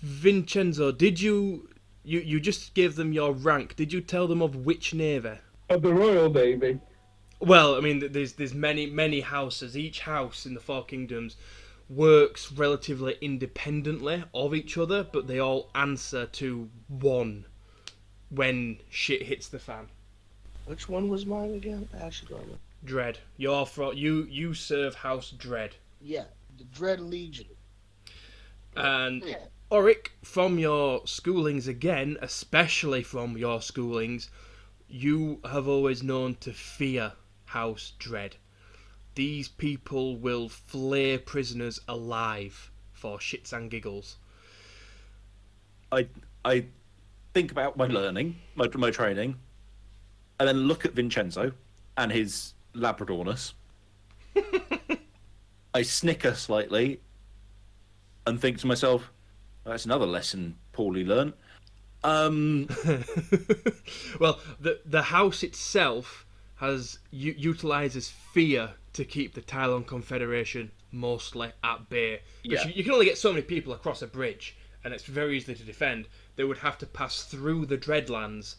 Vincenzo, did you just gave them your rank? Did you tell them of which navy? of the Royal Navy. Well, I mean, there's many houses. Each house in the Four Kingdoms works relatively independently of each other, but they all answer to one when shit hits the fan. Which one was mine again? I actually don't know. Dread. You serve House Dread. Yeah, the Dread Legion. And Yeah. Auric, from your schoolings again, especially from your schoolings, you have always known to fear House Dread. these people will flay prisoners alive for shits and giggles. I think about my learning, my training, and then look at Vincenzo and his Labradorness. I snicker slightly and think to myself, that's another lesson poorly learned. Well, the house itself has utilizes fear to keep the Tylon Confederation mostly at bay. Because you can only get so many people across a bridge, and it's very easy to defend. They would have to pass through the Dreadlands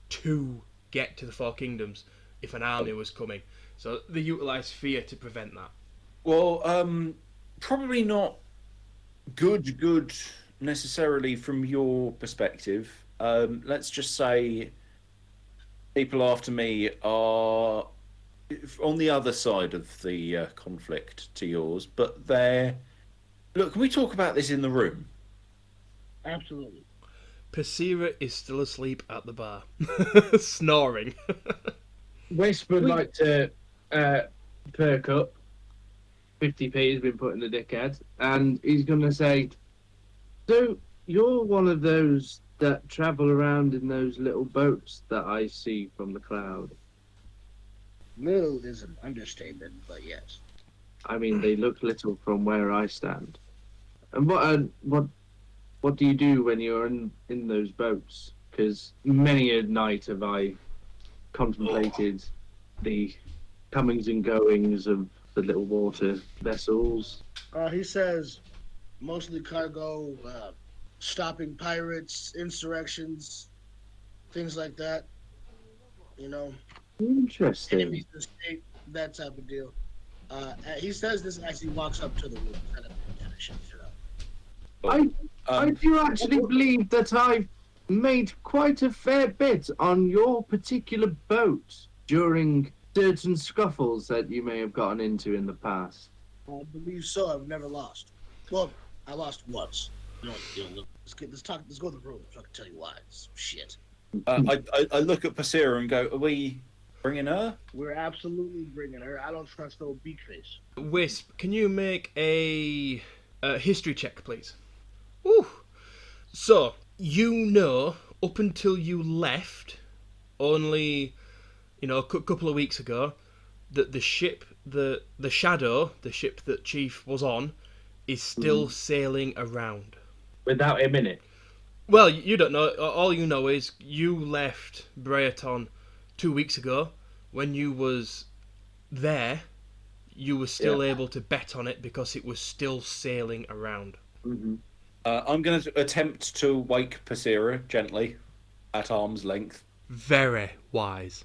to get to the Four Kingdoms if an army was coming. So they utilize fear to prevent that. Well, probably not good necessarily from your perspective. Let's just say people after me are on the other side of the conflict to yours, but they're... Look, can we talk about this in the room? Absolutely. Persira is still asleep at the bar, snoring. Wisp would like to perk up. 50p has been put in the dickhead, and he's going to say, so you're one of those that travel around in those little boats that I see from the cloud. Little is an understatement, but yes. I mean, they look little from where I stand. And what do you do when you're in those boats? Because many a night have I contemplated the comings and goings of the little water vessels. He says mostly cargo, stopping pirates, insurrections, things like that. You know, Interesting. enemies to the state, that type of deal. He says this as he walks up to the room, kind of finishing it up. I do actually believe that I've made quite a fair bit on your particular boat during certain scuffles that you may have gotten into in the past. I believe so. I've never lost. Well, I lost once. Let's go to the room so I can tell you why. It's shit. I look at Pasira and go, are we bringing her? We're absolutely bringing her. I don't trust no beak face. Wisp, can you make a history check, please? Ooh. So, you know, up until you left, only, a couple of weeks ago, that the ship, the Shadow, the ship that Chief was on, is still sailing around. Without him in it? Well, you don't know. All you know is you left Breaton 2 weeks ago. When you was there, you were still able to bet on it because it was still sailing around. Mm-hmm. I'm going to attempt to wake Pasira gently, at arm's length. Very wise.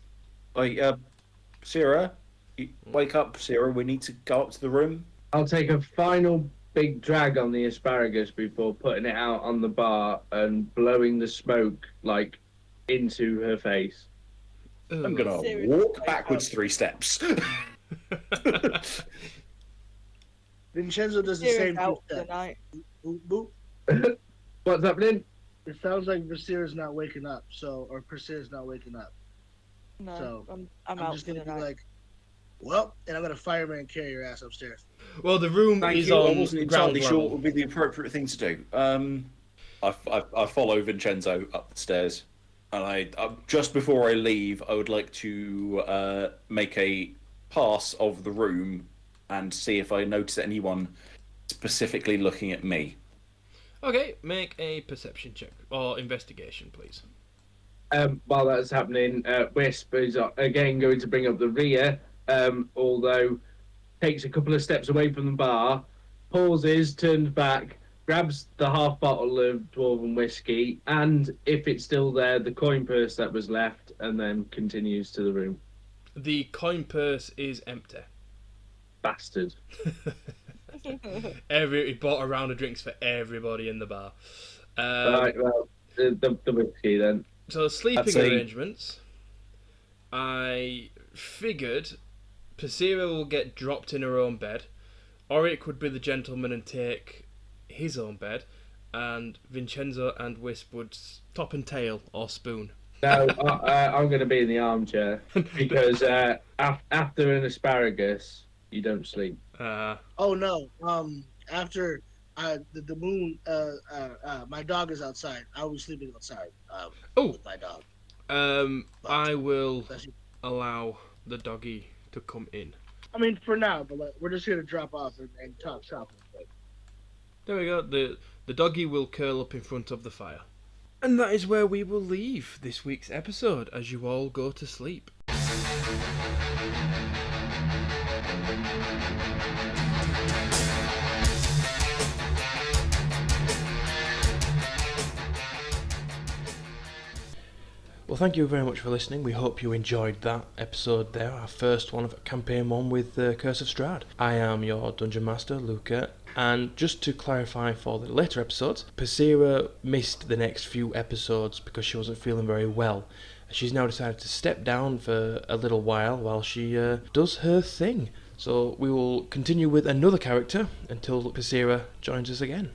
Pasira, wake up, Pasira. We need to go up to the room. I'll take a final big drag on the asparagus before putting it out on the bar and blowing the smoke, into her face. I'm going to walk backwards 3 steps. Vincenzo does the same out thing. for the night. Boop, boop. What's happening? It sounds like Vasir's not waking up, or Persir's not waking up. No, So, I'm out just for gonna the be night. like, well, and I'm gonna fireman carry your ass upstairs. Well, the room Thank is you. I on wasn't ground entirely sure level. what would be the appropriate thing to do. I follow Vincenzo up the stairs, and I just before I leave, I would like to make a pass of the room and see if I notice anyone specifically looking at me. Okay, make a perception check or investigation, please. While that's happening, Wisp is again going to bring up the rear, although takes a couple of steps away from the bar, pauses, turns back, grabs the half bottle of dwarven whiskey, and if it's still there, the coin purse that was left, and then continues to the room. The coin purse is empty. Bastard. He bought a round of drinks for everybody in the bar. Right, well, the whiskey then. So sleeping I'd say- arrangements. I figured Pasira will get dropped in her own bed. Oric would be the gentleman and take his own bed, and Vincenzo and Wisp would top and tail or spoon. No, I'm going to be in the armchair because after an asparagus, You don't sleep. Oh no. After the moon, my dog is outside. I was sleeping outside. Oh. With my dog. I will That's, allow the doggy to come in. I mean, for now, but like, we're just here to drop off and talk shop. There we go. The doggy will curl up in front of the fire. And that is where we will leave this week's episode as you all go to sleep. Well, thank you very much for listening. We hope you enjoyed that episode there, our first one of Campaign 1 with Curse of Strahd. I am your Dungeon Master, Luca, and just to clarify for the later episodes, Persira missed the next few episodes because she wasn't feeling very well. She's now decided to step down for a little while she does her thing. So we will continue with another character until Persira joins us again.